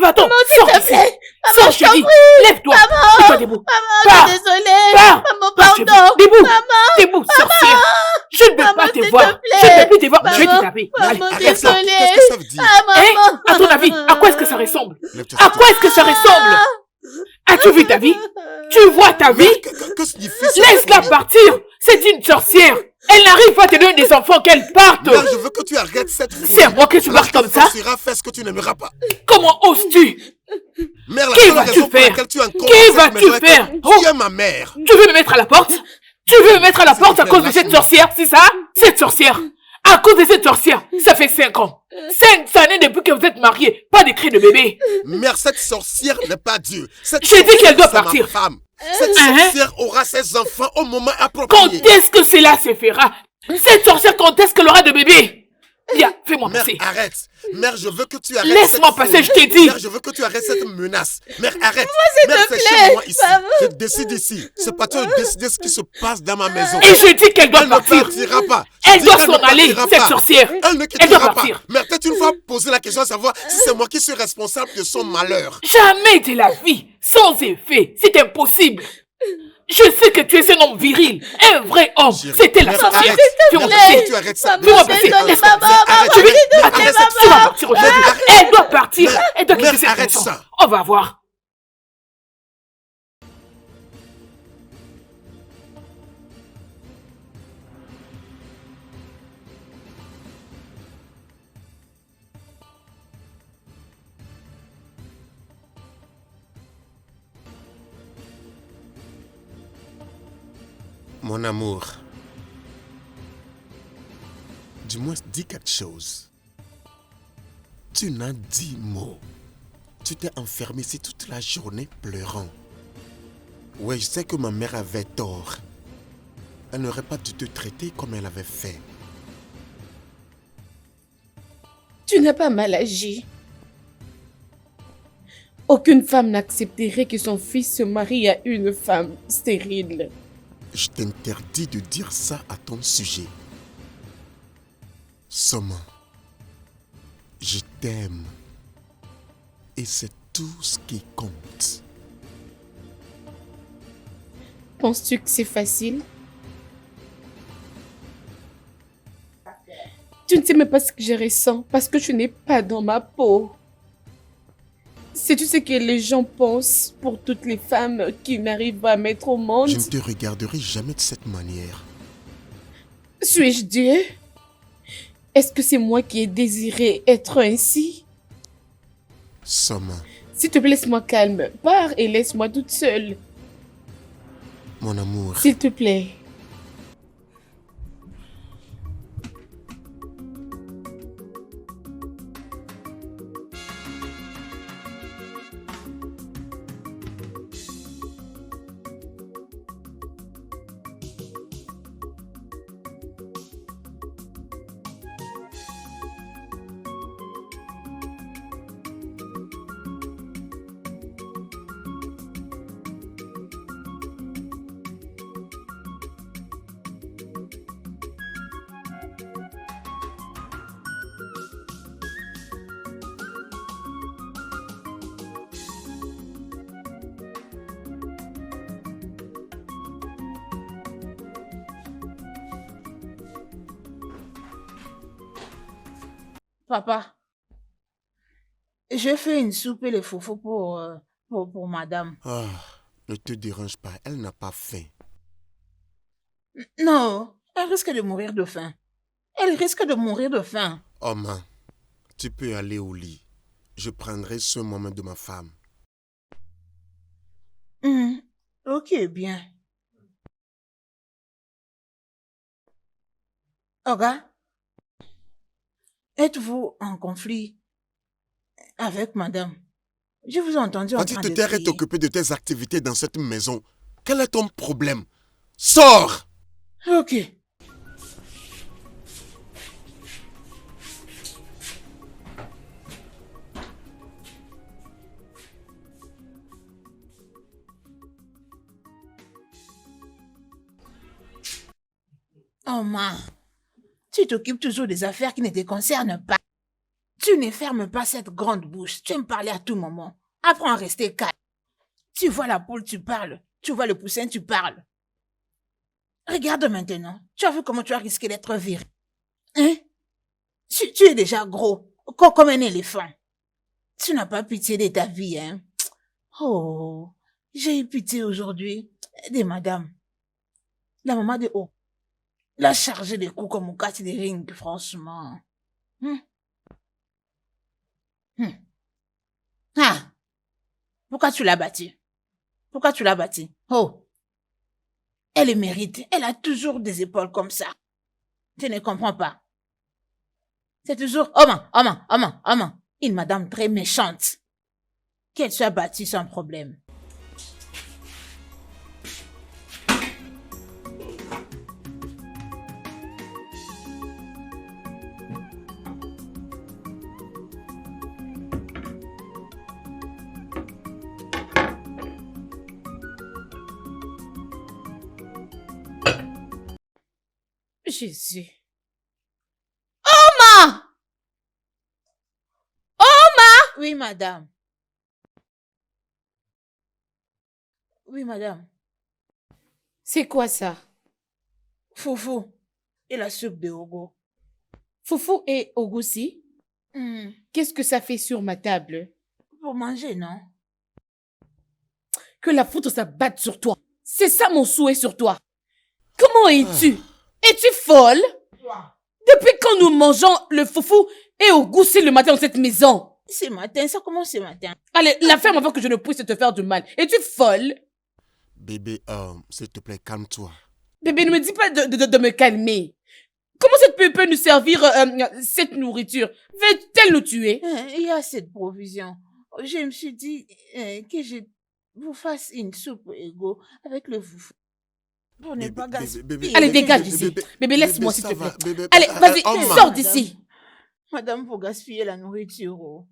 Va-t'en, Maman, s'il sors te d'ici. plaît. Sors, Maman, je te dis. Lève-toi. Maman. Mets-toi debout. Maman, Pars. je suis désolée. Pars. Maman, Pars chez vous. pardon. Debout. Maman. Debout, sorcière. Je ne veux Maman, pas te s'il voir. te plaît. Je ne veux plus te voir. Je vais te Maman. taper. Maman, Allez, lève-toi. désolée. Qu'est-ce que ça veut dire? Ah, Hein? maman. À ton avis, à quoi est-ce que ça ressemble? Lève-toi, À quoi est-ce que ça ressemble? As-tu vu ta vie? Tu vois ta vie? Que signifie ça? Laisse-la partir. C'est une sorcière. Elle n'arrive pas à te donner des enfants qu'elle parte. Mère, je veux que tu arrêtes cette folie. C'est à moi que tu marches comme ça? Tu iras faire ce que tu n'aimeras pas. Comment oses-tu? Mère, la Qui seule vas-tu raison pour faire? laquelle tu es encore Qui dans cette vas-tu maison est que faire? Tu es ma mère. Tu veux me mettre à la porte? Tu veux me mettre à la porte à cause de cette sorcière, c'est ça? Cette sorcière. À cause de cette sorcière, ça fait 5 ans. 5 années depuis que vous êtes mariés. Pas de cris de bébé. Mère, cette sorcière n'est pas Dieu. Cette J'ai dit sorcière, qu'elle doit c'est ma partir. femme. Cette sorcière aura ses enfants au moment Quand approprié. est-ce que cela se fera? Cette sorcière, quand est-ce qu'elle aura de bébé? Viens, fais-moi Mère, passer. arrête. Mère, je veux que tu arrêtes. Laisse-moi cette passer, folie. je t'ai dit. Mère, je veux que tu arrêtes cette menace. Mère, arrête. s'il Mère, te c'est plaît. chez moi ici. Maman. Je décide ici. C'est pas toi de décider ce qui se passe dans ma maison. Et je dis qu'elle doit Elle ne partir. partira pas. Elle Je doit dis s'en qu'elle ne aller, partira cette pas. sorcière. Elle ne Elle doit quittera pas. partir. Mais peut-être une fois poser la question à savoir si c'est moi qui suis responsable de son malheur. Jamais de la vie, sans effet. C'est impossible. Je sais que tu es un homme viril, un vrai homme. Chérie, C'était la mère, sorcière. arrête. Fais-moi Mère, passer. faut que tu arrêtes ça. Fais-moi Maman, passer. désolée, Laisse-moi. maman, Arrête, Tu veux arrête, arrête arrête ça. ça. Tu vas partir aujourd'hui. Arrête. Elle doit partir. Elle doit quitter Mère, cette arrête maison. ça. On va voir. Mon amour, du moins dis quelque chose. Tu n'as dit mot. Tu t'es enfermé ici toute la journée pleurant. Ouais, je sais que ma mère avait tort. Elle n'aurait pas dû te traiter comme elle avait fait. Tu n'as pas mal agi. Aucune femme n'accepterait que son fils se marie à une femme stérile. Je t'interdis de dire ça à ton sujet. Soma, je t'aime. Et c'est tout ce qui compte. Penses-tu que c'est facile? Tu ne sais même pas ce que je ressens parce que tu n'es pas dans ma peau. Sais-tu ce que les gens pensent pour toutes les femmes qui n'arrivent pas à mettre au monde? Je ne te regarderai jamais de cette manière. Suis-je Dieu? Est-ce que c'est moi qui ai désiré être ainsi? Soma, S'il te plaît, laisse-moi calme. Pars et laisse-moi toute seule. mon amour. S'il te plaît. Papa, j'ai fait une soupe et les foufous pour madame. Ah, ne te dérange pas, elle n'a pas faim. Non, elle risque de mourir de faim. Elle risque de mourir de faim. Oh man, tu peux aller au lit. Je prendrai soin moi-même de ma femme. Ok, bien. Oga, êtes-vous en conflit avec madame? Je vous ai entendu en Quand tu train te de taires et crier. t'occuper de tes activités dans cette maison, quel est ton problème? Sors! Ok. Oh man, tu t'occupes toujours des affaires qui ne te concernent pas. Tu ne fermes pas cette grande bouche. Tu aimes parler à tout moment. Apprends à rester calme. Tu vois la poule, tu parles. Tu vois le poussin, tu parles. Regarde maintenant. Tu as vu comment tu as risqué d'être viré. Hein? Tu es déjà gros, comme un éléphant. Tu n'as pas pitié de ta vie, hein? Oh, j'ai eu pitié aujourd'hui de madame. La maman de haut. La chargée de coups comme au catering, franchement. Ah! Pourquoi tu l'as battue? Pourquoi tu l'as battue? Oh! Elle le mérite. Elle a toujours des épaules comme ça. Tu ne comprends pas. C'est toujours une madame très méchante. Qu'elle soit battue sans problème. Jésus. Oma! Oui, madame. Oui, madame. C'est quoi ça? Foufou et la soupe de Ogo. Foufou et Ogoussi? Qu'est-ce que ça fait sur ma table? Pour manger, non? Que la foudre s'abatte sur toi. C'est ça mon souhait sur toi. Comment es-tu? Es-tu folle? Depuis quand nous mangeons le foufou et Ogoussi le matin dans cette maison? Ce matin, ça commence ce matin. Allez, la ferme avant que je ne puisse te faire du mal. Es-tu folle? Bébé, s'il te plaît, calme-toi. Bébé, ne me dis pas de me calmer. Comment cette peut nous servir cette nourriture? Va-t-elle nous tuer? Il y a cette provision. Je me suis dit que je vous fasse une soupe égaux avec le foufou. Pour ne pas gaspiller. Allez, dégage d'ici. Bébé, laisse-moi s'il te plaît. Bébé, Allez, vas-y, sors madame. d'ici. Madame, faut gaspiller la nourriture. Oh.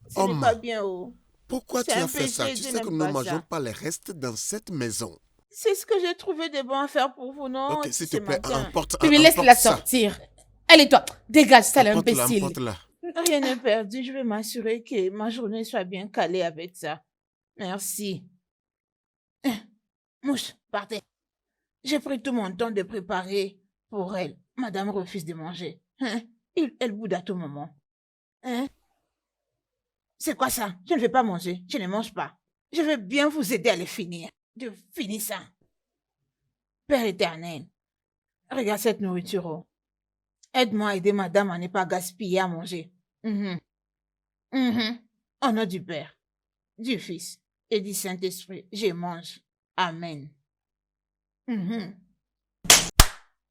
Ce n'est Oma. pas bien. Oh. Pourquoi tu C'est as un fait ça? péché, Tu je sais que n'aime nous ne pas mangeons ça. pas les restes dans cette maison. C'est ce que j'ai trouvé de bon à faire pour vous, non? Ok, s'il te ce plaît, matin. emporte Bébé, laisse-la ça. sortir. Allez, toi, dégage, sale Emporte-la, imbécile. emporte-la. Rien n'est perdu. Je vais m'assurer que ma journée soit bien calée avec ça. Merci. Mouche, partez. J'ai pris tout mon temps de préparer pour elle. Madame refuse de manger. Elle boude à tout moment. C'est quoi ça? Je ne vais pas manger. Je ne mange pas. Je vais bien vous aider à le finir. Je finis ça. Père éternel, regarde cette nourriture. Oh. Aide-moi à aider madame à ne pas gaspiller à manger. Au nom du Père, du Fils et du Saint-Esprit, je mange. Amen.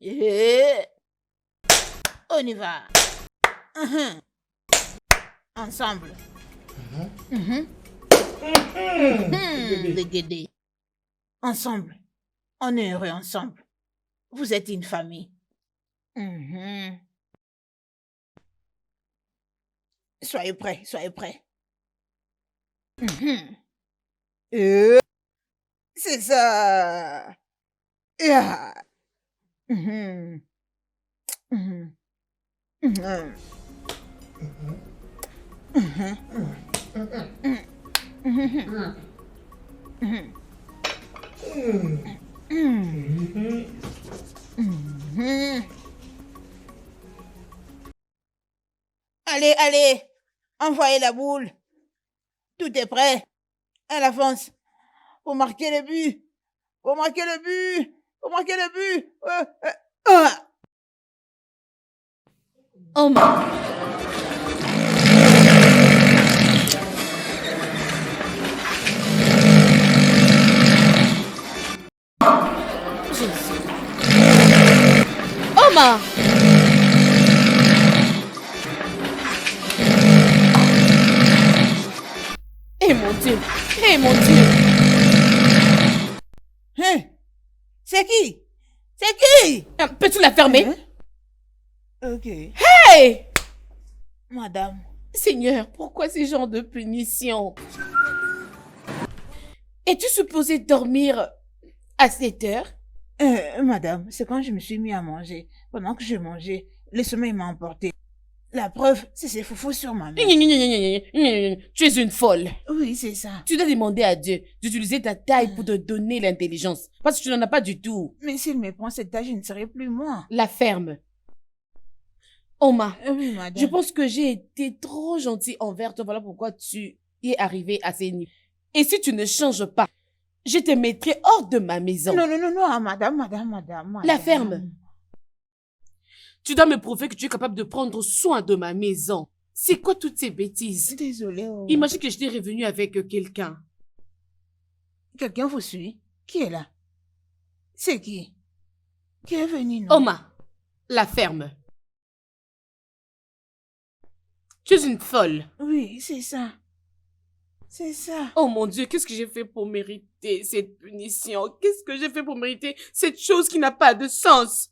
Et... On y va. Ensemble. Les guédés. Ensemble. On est heureux ensemble. Vous êtes une famille. Soyez prêts, soyez prêts. C'est ça. Yeah. Allez, allez, envoyez la boule. Tout est prêt. Elle avance. Faut marquer le but. Faut marquer le but. Faut marquer le but. Oma. Oma. Eh mon Dieu. Eh mon Dieu. C'est qui? C'est qui? Peux-tu la fermer? Ok. Hey! Madame. Seigneur, pourquoi ces genres de punitions? Es-tu supposée dormir à 7 heures? Madame, c'est quand je me suis mis à manger. Pendant que je mangeais, le sommeil m'a emporté. La preuve, c'est ces foufous sur ma mère. Tu es une folle. Oui, c'est ça. Tu dois demander à Dieu d'utiliser ta taille pour te donner l'intelligence. Parce que tu n'en as pas du tout. Mais s'il me prend cette taille, je ne serai plus moi. La ferme. Oma, Oui, madame. je pense que j'ai été trop gentille envers toi. Voilà pourquoi tu y es arrivé à ces niveaux. Et si tu ne changes pas, je te mettrai hors de ma maison. Non, madame. La ferme. Tu dois me prouver que tu es capable de prendre soin de ma maison. C'est quoi toutes ces bêtises? Désolée. Imagine que j'étais revenue avec quelqu'un. Quelqu'un vous suit? Qui est là? C'est qui? Qui est venu, non? Oma, la ferme. Tu es une folle. Oui, c'est ça. C'est ça. Oh mon Dieu, qu'est-ce que j'ai fait pour mériter cette punition? Qu'est-ce que j'ai fait pour mériter cette chose qui n'a pas de sens?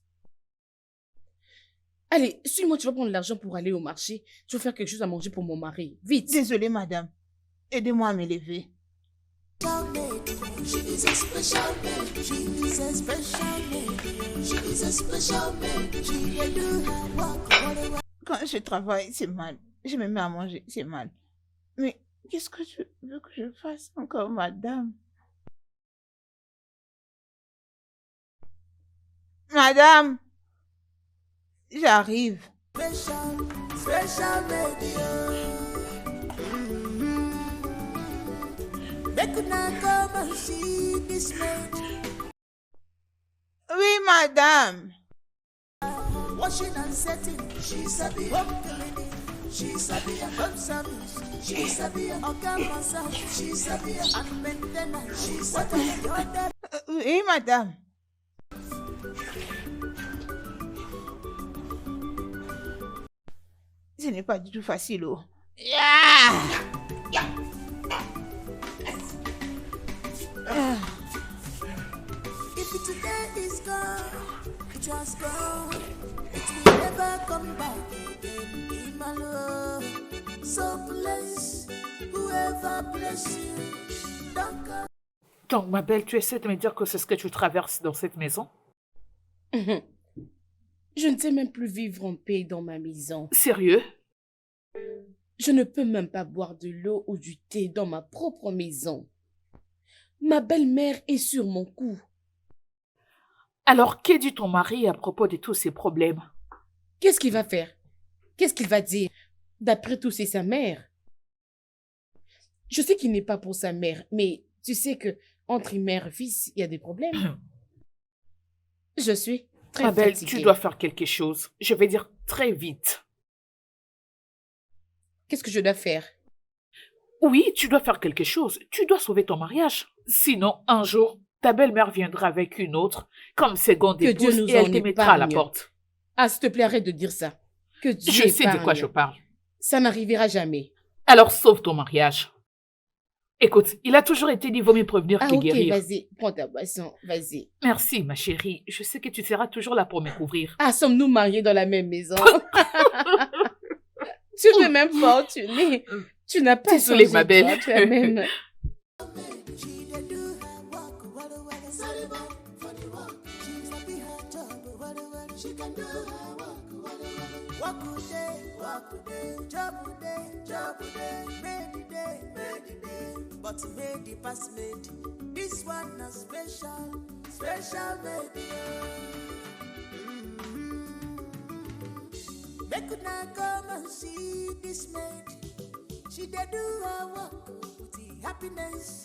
Allez, suis-moi, tu vas prendre l'argent pour aller au marché. Tu vas faire quelque chose à manger pour mon mari. Vite. Désolée, madame. Aidez-moi à me lever. Quand je travaille, c'est mal. Je me mets à manger, c'est mal. Mais qu'est-ce que tu veux que je fasse encore, madame? Madame, j'arrive. Oui, madame. Washing and setting, she's a bit she's a bit home service, she's a bit organ massage, she's a bit and maintenance, she's a bit Oui, madame. Ce n'est pas du tout facile, oh. If today is gone, it has gone, it will never come back again. In my love, so bless whoever bless you. Don't go. Donc, ma belle, tu essaies de me dire que c'est ce que tu traverses dans cette maison? Je ne sais même plus vivre en paix dans ma maison. Sérieux? Je ne peux même pas boire de l'eau ou du thé dans ma propre maison. Ma belle-mère est sur mon cou. Alors, qu'est dit ton mari à propos de tous ces problèmes? Qu'est-ce qu'il va faire? Qu'est-ce qu'il va dire? D'après tout, c'est sa mère. Je sais qu'il n'est pas pour sa mère, mais tu sais que entre mère et fils, il y a des problèmes. Je suis très Ma belle, fatiguée. tu dois faire quelque chose. Je vais dire très vite. Qu'est-ce que je dois faire? Oui, tu dois faire quelque chose. Tu dois sauver ton mariage. Sinon, un jour, ta belle-mère viendra avec une autre, comme seconde Que Dieu épouse, nous et elle en te mettra à la épargne. porte. Ah, s'il te plaît, arrête de dire ça. Que Dieu Je sais de quoi épargne. je parle. Ça n'arrivera jamais. Alors, sauve ton mariage. Écoute, il a toujours été dit, vaut mieux prévenir Ah, que ok, guérir. vas-y, prends ta boisson, vas-y. Merci, ma chérie. Je sais que tu seras toujours là pour me couvrir. Ah, sommes-nous mariés dans la même maison? Tu m'es même fortunée. Tu n'as pas Désolée, changé, ma belle. toi, tu as même... She dey do her work, well, sorry, but for the work. She's a bit her job, well, she can do her work, well. Work good day, job day, made the day. But made the past made. This one a special made. They could not come and see this maid. She dey do her work with the happiness.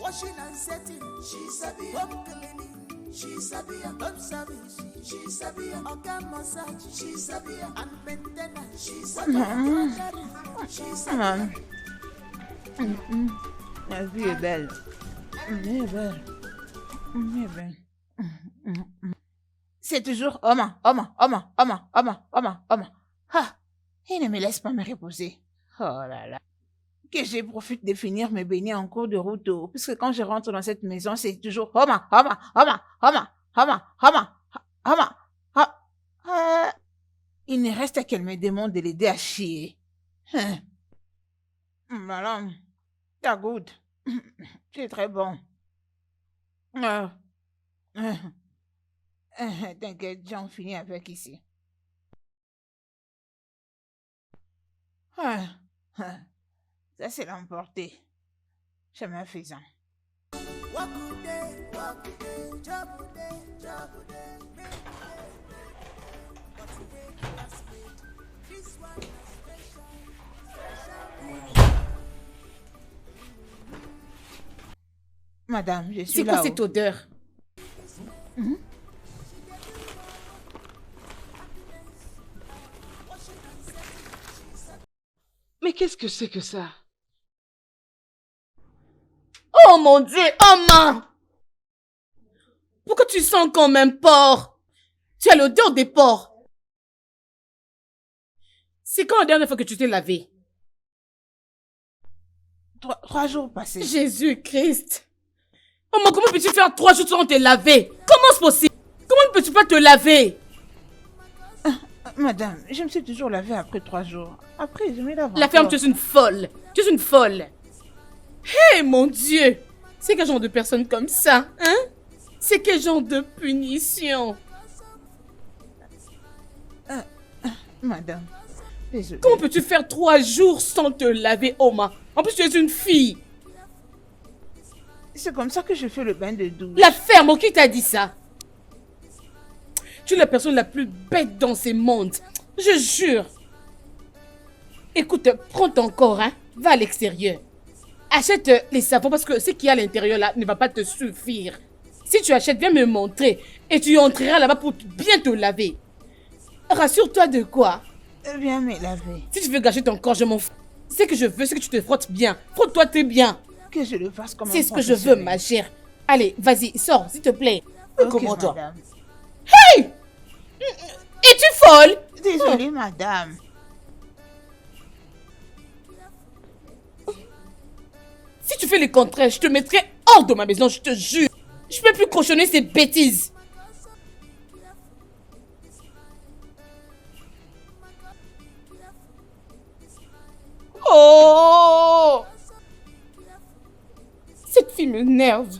Washing and setting, she's a bit home cleaning. She's a bit home service. She's a bit organ massage. She's a bit and maintenance. She's a bit. She's a bit. La vie est belle. Elle est belle. Elle est belle. C'est toujours Oma. Ah, il ne me laisse pas me reposer. Oh là là. Que je profite de finir mes beignets en cours de route, puisque quand je rentre dans cette maison, c'est toujours Oma. Il ne reste qu'elle me demande de l'aider à chier. Madame, t'as good. C'est très bon. T'inquiète, j'en finis avec ici. Ah, ah, ça, c'est l'emporté. Jamais faisant. Wakude, wakude, jabude, jabude, make but today was made. This one is special, special. Madame, je suis C'est là. quoi cette odeur? Mais qu'est-ce que c'est que ça? Oh mon Dieu, oh main! Pourquoi tu sens comme un porc? Tu as l'odeur des porcs. C'est quand la dernière fois que tu t'es lavé? 3 jours passés. Jésus-Christ! Oh maman, comment peux-tu faire 3 jours sans te laver? Comment c'est possible? Comment ne peux-tu pas te laver? Madame, je me suis toujours lavée après 3 jours. Après, je me lave La ferme, encore. tu es une folle. Tu es une folle. Hé, mon Dieu! C'est quel genre de personne comme ça, hein? C'est quel genre de punition? Madame, désolée. Comment peux-tu faire 3 jours sans te laver, Oma? En plus, tu es une fille. C'est comme ça que je fais le bain de douche. La ferme, qui t'a dit ça? Tu es la personne la plus bête dans ce monde. Je jure. Écoute, prends ton corps, hein. Va à l'extérieur. Achète les savons parce que ce qu'il y a à l'intérieur là ne va pas te suffire. Si tu achètes, viens me montrer. Et tu entreras là-bas pour bien te laver. Rassure-toi de quoi? Viens me laver. Si tu veux gâcher ton corps, je m'en fous. Ce que je veux, c'est que tu te frottes bien. Frotte-toi très bien. Que je le fasse comme un C'est ce que je veux, ma chère. Allez, vas-y, sors, s'il te plaît. Comment toi? madame. Hey! Es-tu folle? Désolée, madame. Si tu fais le contraire, je te mettrai hors de ma maison, je te jure. Je peux plus cochonner ces bêtises. Oh! Cette fille m'énerve.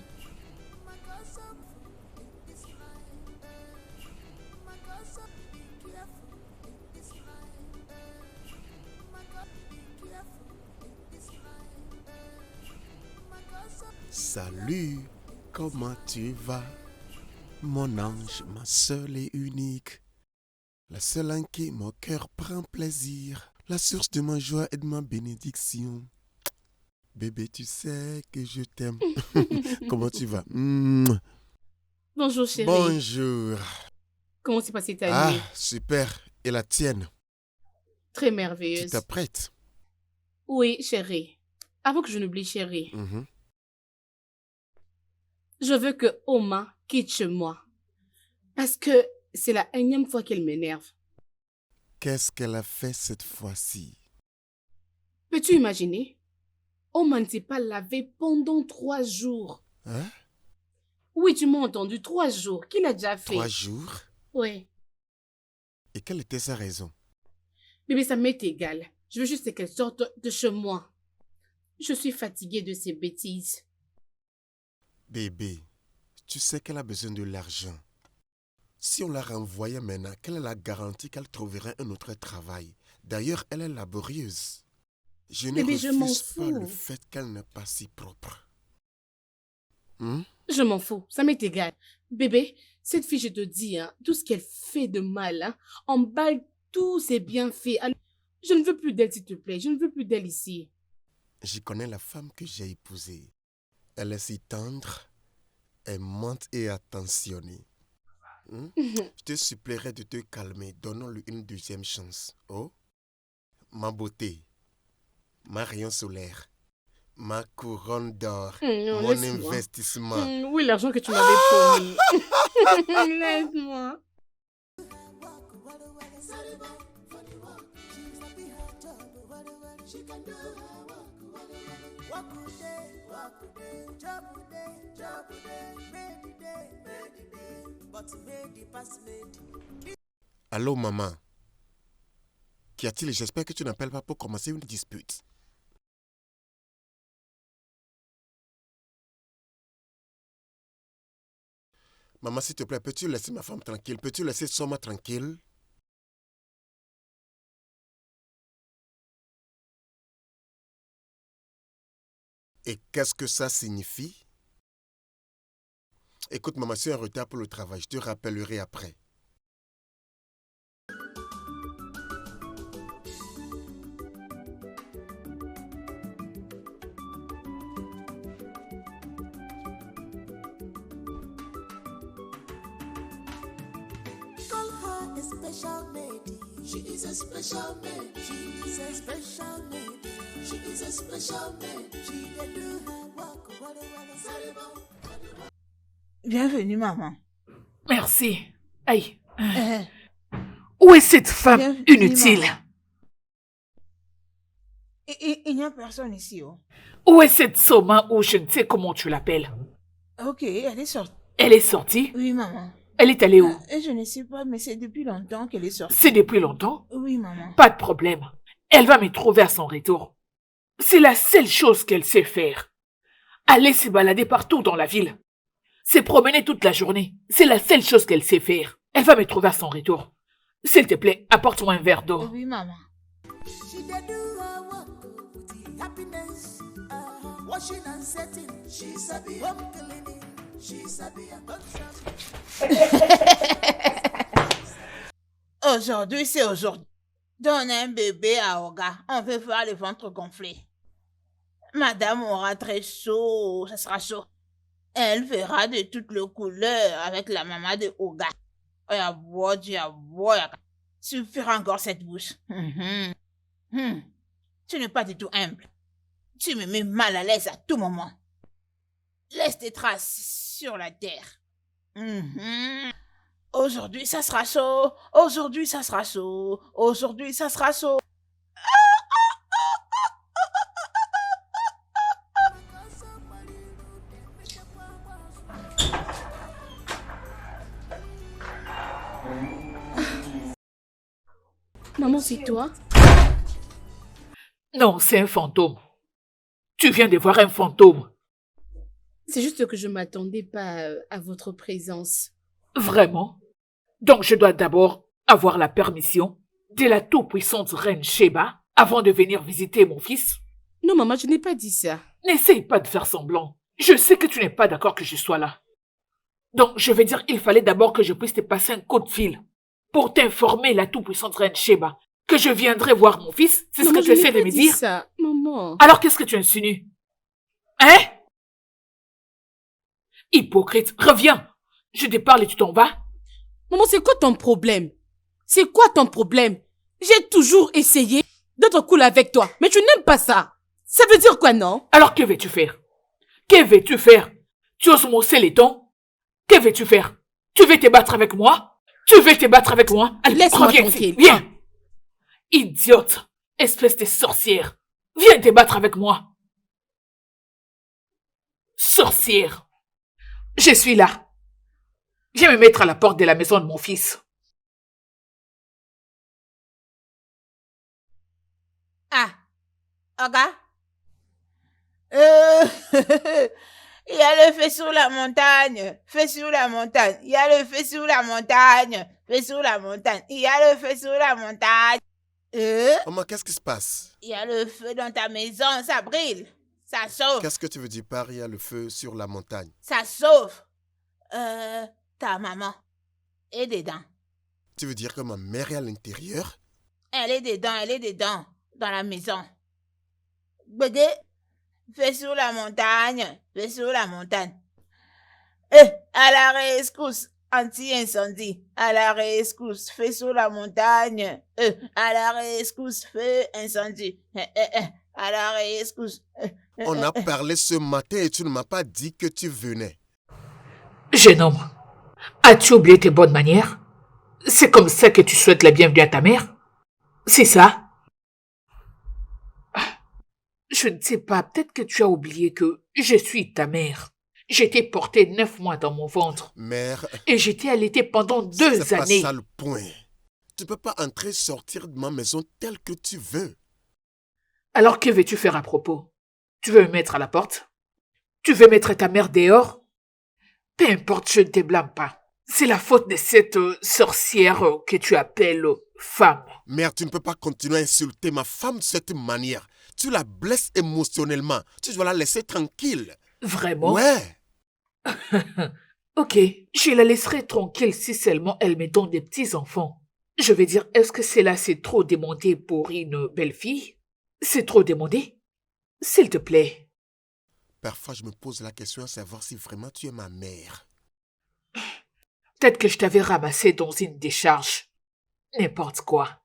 Salut, comment tu vas? Mon ange, ma seule et unique. La seule en qui mon cœur prend plaisir. La source de ma joie et de ma bénédiction. Bébé, tu sais que je t'aime. Comment tu vas? Bonjour chérie. Bonjour. Comment s'est passée ta Ah, nuit? super. Et la tienne? Très Tu merveilleuse. t'apprêtes? Oui, chérie. Avant que je n'oublie, chérie, Mhm. je veux que Oma quitte chez moi. Parce que c'est la énième fois qu'elle m'énerve. Qu'est-ce qu'elle a fait cette fois-ci? Peux-tu imaginer? Oma ne s'est pas lavé pendant 3 jours. Hein? Oui, tu m'as entendu, 3 jours. Qu'il a déjà fait? 3 jours? Oui. Et quelle était sa raison? Bébé, ça m'est égal. Je veux juste qu'elle sorte de chez moi. Je suis fatiguée de ces bêtises. Bébé, tu sais qu'elle a besoin de l'argent. Si on la renvoyait maintenant, quelle est la garantie qu'elle trouverait un autre travail? D'ailleurs, elle est laborieuse. Je ne Bébé, je m'en refuse pas le fous. fait qu'elle n'est pas si propre. Hein? Je m'en fous, ça m'est égal. Bébé, cette fille, je te dis, hein, tout ce qu'elle fait de mal, hein, emballe tous ses bienfaits. Alors, je ne veux plus d'elle, s'il te plaît. Je ne veux plus d'elle ici. Je connais la femme que j'ai épousée. Elle est si tendre, aimante et attentionnée. Hein? Je te supplierai de te calmer. Donnons-lui une deuxième chance. Oh, ma beauté, ma rayon solaire, ma couronne d'or, Non, mon laisse-moi. investissement. Oui, l'argent que tu m'avais promis. Laisse-moi. Wakude, wakude, jabude, jabude, made the day, but made the past made. Allô, maman. Qu'y a-t-il? J'espère que tu n'appelles pas pour commencer une dispute. Maman, s'il te plaît, peux-tu laisser ma femme tranquille? Peux-tu laisser Soma tranquille? Et qu'est-ce que ça signifie? Écoute, maman, je suis en retard pour le travail. Je te rappellerai après. Call her a special lady. She is a special lady. She is a special lady. She is a special lady. She dey do her work. Walla walla Saribo. Bienvenue, maman. Merci. Aïe. Euh, Où est cette femme Bienvenue, inutile? maman. Il n'y a personne ici. Oh. Où est cette Soma ou je ne sais comment tu l'appelles? Ok, elle est sortie. Elle est sortie? Oui, maman. Elle est allée où? Je ne sais pas, mais c'est depuis longtemps qu'elle est sortie. C'est depuis longtemps? Oui, maman. Pas de problème. Elle va me trouver à son retour. C'est la seule chose qu'elle sait faire. Aller se balader partout dans la ville. Se promener toute la journée. C'est la seule chose qu'elle sait faire. Elle va me trouver à son retour. S'il te plaît, apporte-moi un verre d'eau. Oui, maman. She dey do her work with the happiness. Washing and setting. She sabi home cleaning. She sabi a hot Aujourd'hui, c'est aujourd'hui. Donne un bébé à Oga. On veut faire le ventre gonflé. Madame aura très chaud. Ça sera chaud. Elle verra de toutes les couleurs avec la maman de Oga. Suffira encore cette bouche. Tu n'es pas du tout humble. Tu me mets mal à l'aise à tout moment. Laisse tes traces sur la terre. Aujourd'hui, ça sera chaud. Aujourd'hui, ça sera chaud. Aujourd'hui, ça sera chaud. Maman, c'est toi? Non, c'est un fantôme. Tu viens de voir un fantôme. C'est juste que je m'attendais pas à votre présence. Vraiment? Donc je dois d'abord avoir la permission de la tout-puissante reine Sheba avant de venir visiter mon fils? Non, maman, je n'ai pas dit ça. N'essaye pas de faire semblant. Je sais que tu n'es pas d'accord que je sois là. Donc je veux dire, il fallait d'abord que je puisse te passer un coup de fil pour t'informer, la tout-puissante reine Sheba, que je viendrai voir mon fils. C'est ce Maman, que tu je n'ai essaies de pas me dit dire? ça, maman. Alors qu'est-ce que tu insinues? Hein? Hypocrite, reviens. Je te parle et tu t'en vas? Maman, c'est quoi ton problème? C'est quoi ton problème? J'ai toujours essayé d'être cool avec toi, mais tu n'aimes pas ça. Ça veut dire quoi, non? Alors que veux-tu faire? Que veux-tu faire? Tu oses m'hausser les tons? Que veux-tu faire? Tu veux te battre avec moi? Tu veux te battre avec moi? Allez, Laisse-moi reviens tranquille. ici, viens! Idiote! Espèce de sorcière! Viens te battre avec moi! Sorcière! Je suis là. Viens me mettre à la porte de la maison de mon fils. Ah, Oga. Il y a le feu sur la montagne. Feu sur la montagne. Il y a le feu sur la montagne. Feu sur la montagne. Il y a le feu sur la montagne. Maman, qu'est-ce qui se passe? Il y a le feu dans ta maison. Ça brille. Ça chauffe. Qu'est-ce que tu veux dire par il y a le feu sur la montagne? Ça chauffe. Ta maman est dedans. Tu veux dire que ma mère est à l'intérieur? Elle est dedans, dans la maison. Bébé, fais sur la montagne, fais sur la montagne. À la rescousse, anti-incendie. À la rescousse, fais sur la montagne. À la rescousse, feu incendie. À la rescousse. On a parlé ce matin et tu ne m'as pas dit que tu venais. Jeune homme, as-tu oublié tes bonnes manières? C'est comme ça que tu souhaites la bienvenue à ta mère? C'est ça? Je ne sais pas, peut-être que tu as oublié que je suis ta mère. J'étais portée 9 mois dans mon ventre. Mère, Et j'étais allaitée pendant 2 c'est pas années. ça le point. Tu peux pas entrer sortir de ma maison tel que tu veux. Alors que veux-tu faire à propos? Tu veux me mettre à la porte? Tu veux mettre ta mère dehors? Peu importe, je ne te blâme pas. C'est la faute de cette sorcière que tu appelles femme. Mère, tu ne peux pas continuer à insulter ma femme de cette manière. Tu la blesses émotionnellement. Tu dois la laisser tranquille. Vraiment? Ouais. Ok, je la laisserai tranquille si seulement elle me donne des petits-enfants. Je vais dire, est-ce que cela c'est trop demandé pour une belle fille? C'est trop demandé? S'il te plaît. Parfois, je me pose la question à savoir si vraiment tu es ma mère. Peut-être que je t'avais ramassé dans une décharge. N'importe quoi.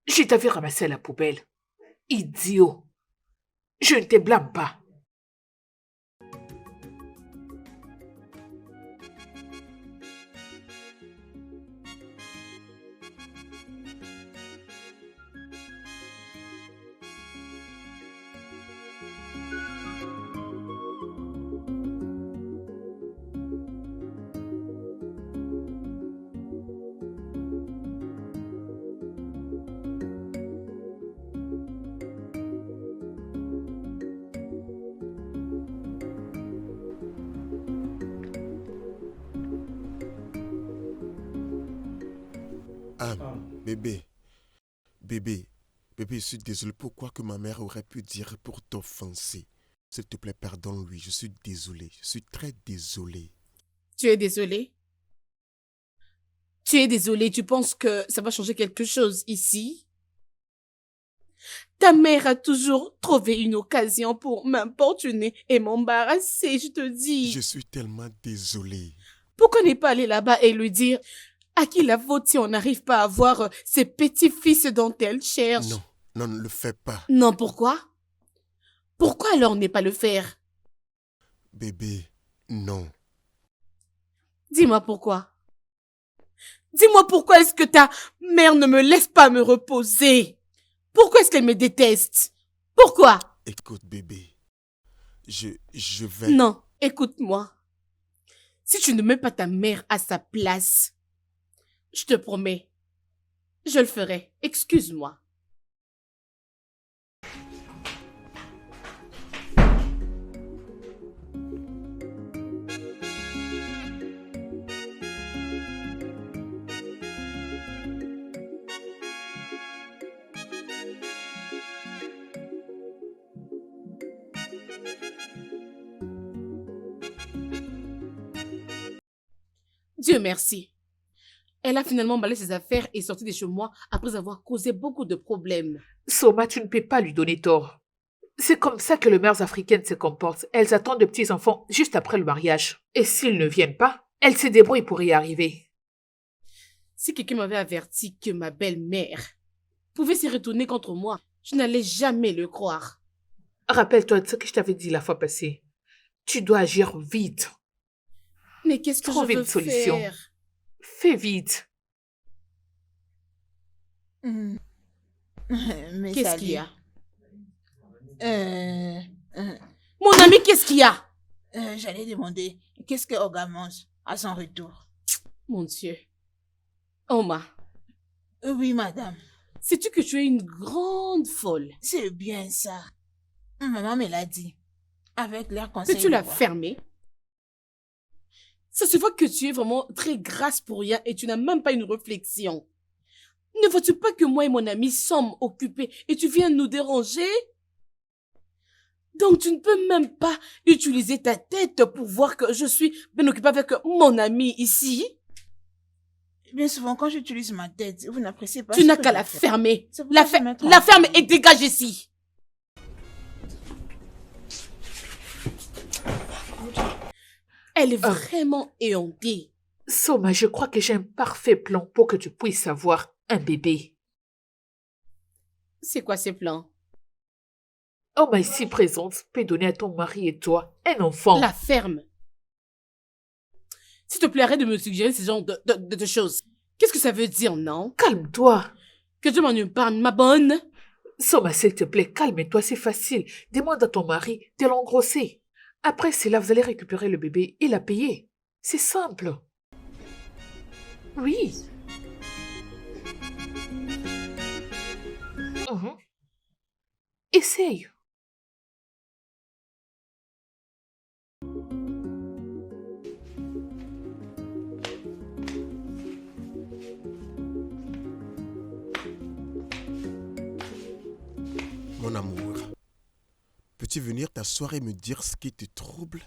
Je t'avais ramassé à la poubelle. Idiot. Je ne te blâme pas. Ah, bébé, bébé, je suis désolé. Pourquoi que ma mère aurait pu dire pour t'offenser? S'il te plaît, pardonne-lui. Je suis désolé. Je suis très désolé. Tu es désolé? Tu es désolé, tu penses que ça va changer quelque chose ici? Ta mère a toujours trouvé une occasion pour m'importuner et m'embarrasser, je te dis. Je suis tellement désolé. Pourquoi ne pas aller là-bas et lui dire à qui la faute si on n'arrive pas à voir ces petits-fils dont elle cherche? Non, non, ne le fais pas. Non, pourquoi? Pourquoi alors ne pas le faire? Bébé, non. Dis-moi pourquoi. Dis-moi pourquoi est-ce que ta mère ne me laisse pas me reposer? Pourquoi est-ce qu'elle me déteste? Pourquoi? Écoute, bébé, je vais... Non, écoute-moi. Si tu ne mets pas ta mère à sa place, je te promets, je le ferai. Excuse-moi. Dieu merci. Elle a finalement balayé ses affaires et sorti de chez moi après avoir causé beaucoup de problèmes. Soma, tu ne peux pas lui donner tort. C'est comme ça que les mères africaines se comportent. Elles attendent de petits-enfants juste après le mariage. Et s'ils ne viennent pas, elles se débrouillent pour y arriver. Si quelqu'un m'avait averti que ma belle-mère pouvait se retourner contre moi, je n'allais jamais le croire. Rappelle-toi de ce que je t'avais dit la fois passée. Tu dois agir vite. Mais qu'est-ce que Trouve je veux une solution. faire? Fais vite. Mais Qu'est-ce qu'il y salut. a? Mon ami, qu'est-ce qu'il y a? J'allais demander, qu'est-ce que Oga mange à son retour? Mon Dieu. Oma, Oui, madame. sais-tu que tu es une grande folle? C'est bien ça. Maman me l'a dit. Avec l'air conseil. Peux-tu la fermer? Ça se voit que tu es vraiment très grasse pour rien et tu n'as même pas une réflexion. Ne vois-tu pas que moi et mon ami sommes occupés et tu viens nous déranger? Donc tu ne peux même pas utiliser ta tête pour voir que je suis bien occupée avec mon ami ici? Bien souvent, quand j'utilise ma tête, vous n'appréciez pas. Tu ce n'as que qu'à je la fais. fermer. C'est pour ça La, que je vais mettre la en- ferme et dégage ici. Elle est vraiment éhontée. Soma, je crois que j'ai un parfait plan pour que tu puisses avoir un bébé. C'est quoi ces plans? Oma ici présente peut donner à ton mari et toi un enfant. La ferme. S'il te plairait de me suggérer ce genre de choses. Qu'est-ce que ça veut dire, non? Calme-toi. Que Dieu m'en épargne, ma bonne. Soma, s'il te plaît, calme-toi, c'est facile. Demande à ton mari de l'engrosser. Après cela, vous allez récupérer le bébé et la payer. C'est simple. Oui. Mhm. Essaye. mon amour. Peux-tu venir t'asseoir et me dire ce qui te trouble?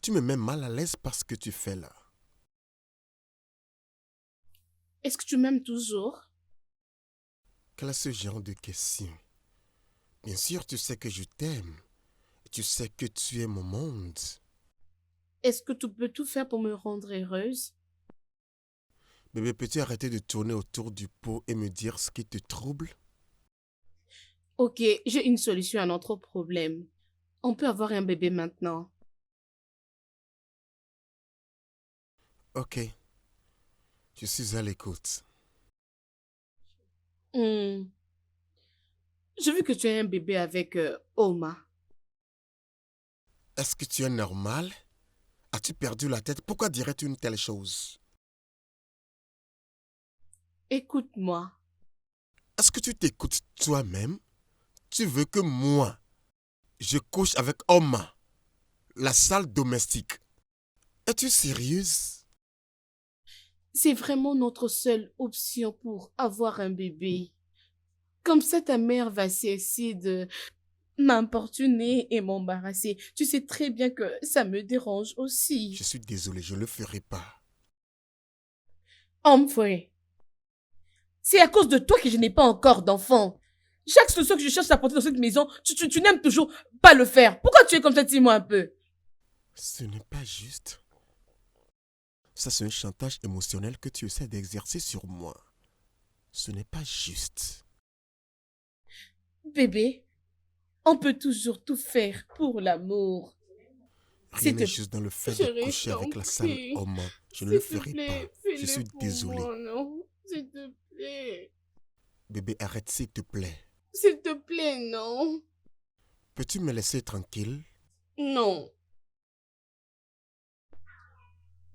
Tu me mets mal à l'aise par ce que tu fais là. Est-ce que tu m'aimes toujours? Quel est ce genre de question? Bien sûr, tu sais que je t'aime. Tu sais que tu es mon monde. Est-ce que tu peux tout faire pour me rendre heureuse? Bébé, peux-tu arrêter de tourner autour du pot et me dire ce qui te trouble? Ok, j'ai une solution à notre problème. On peut avoir un bébé maintenant. Ok, je suis à l'écoute. Hmm. J'ai vu que tu as un bébé avec Oma. Est-ce que tu es normal? As-tu perdu la tête? Pourquoi dirais-tu une telle chose? Écoute-moi. Est-ce que tu t'écoutes toi-même? Tu veux que moi, je couche avec Oma, la salle domestique? Es-tu sérieuse? C'est vraiment notre seule option pour avoir un bébé. Comme ça, ta mère va cesser de m'importuner et m'embarrasser. Tu sais très bien que ça me dérange aussi. Je suis désolé, je ne le ferai pas. Humphrey, c'est à cause de toi que je n'ai pas encore d'enfant. Chaque solution que je cherche à apporter dans cette maison, tu n'aimes toujours pas le faire. Pourquoi tu es comme ça, dis-moi un peu? Ce n'est pas juste. Ça, c'est un chantage émotionnel que tu essaies d'exercer sur moi. Ce n'est pas juste. Bébé, on peut toujours tout faire pour l'amour. Rien S'il n'est te- juste dans le fait Chérie, de coucher je avec t'en la salle prie. Oma. Je ne S'il le te ferai plaît, pas. fais-le Je suis pour désolé. moi, non. S'il te plaît. Bébé, arrête s'il te plaît. S'il te plaît, non. Peux-tu me laisser tranquille? Non.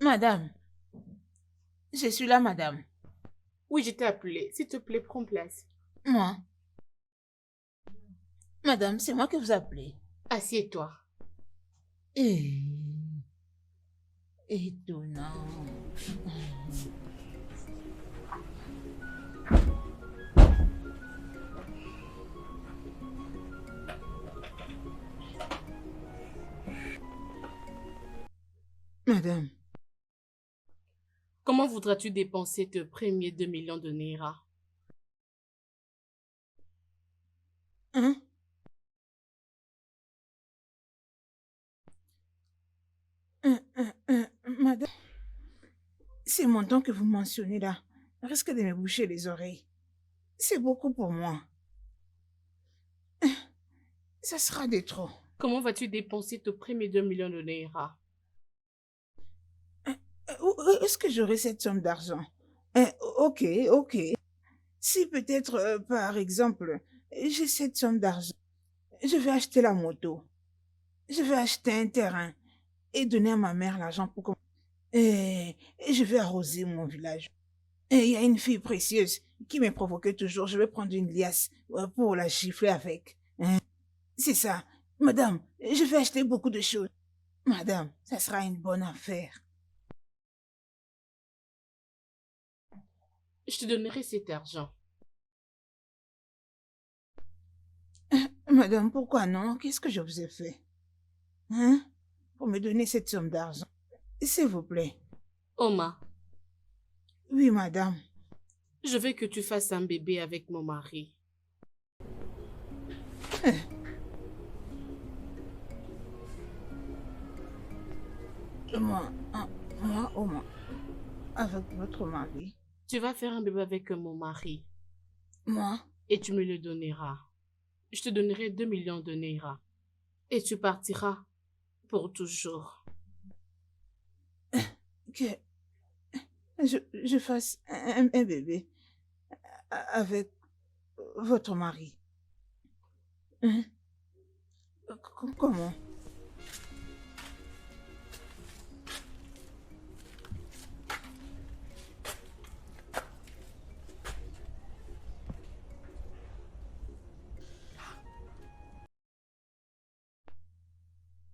Madame, je suis là, madame. Oui, je t'ai appelé. S'il te plaît, prends place. Moi. Madame, c'est moi que vous appelez. Assieds-toi. Eh, étonnant. Madame, Comment voudras-tu dépenser tes premiers 2 millions de Naira? hein? Madame, ces montants que vous mentionnez là risquent de me boucher les oreilles. C'est beaucoup pour moi. Ça sera de trop. Comment vas-tu dépenser tes premiers 2 millions de Naira? Où est-ce que j'aurai cette somme d'argent? Ok, ok. Si peut-être, par exemple, j'ai cette somme d'argent, je vais acheter la moto, je vais acheter un terrain et donner à ma mère l'argent pour et je vais arroser mon village. Et il y a une fille précieuse qui me provoquait toujours. Je vais prendre une liasse pour la gifler avec. Hein? C'est ça. Madame, je vais acheter beaucoup de choses. Madame, ça sera une bonne affaire. Je te donnerai cet argent. Madame, pourquoi non? Qu'est-ce que je vous ai fait? Hein? Pour me donner cette somme d'argent. S'il vous plaît. Oma, Oui, madame. je veux que tu fasses un bébé avec mon mari. Moi, au moins, avec votre mari. Tu vas faire un bébé avec mon mari Moi, et tu me le donneras. Je te donnerai 2 millions de Naira. Et tu partiras pour toujours. que je fasse un bébé avec votre mari. Hein? Comment?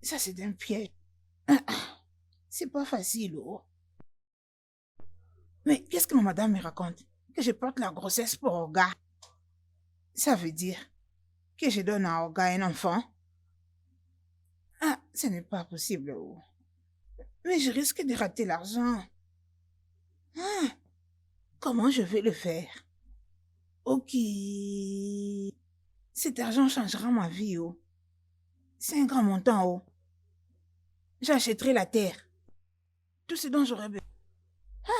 Ça, c'est un piège. C'est pas facile, oh. Mais qu'est-ce que ma madame me raconte? Que je porte la grossesse pour Olga. Ça veut dire que je donne à Olga un enfant. Ah, ce n'est pas possible. Oh. Mais je risque de rater l'argent. Ah, comment je vais le faire? Ok. Cet argent changera ma vie. Oh. C'est un grand montant. Oh. J'achèterai la terre. Tout ce dont j'aurais besoin.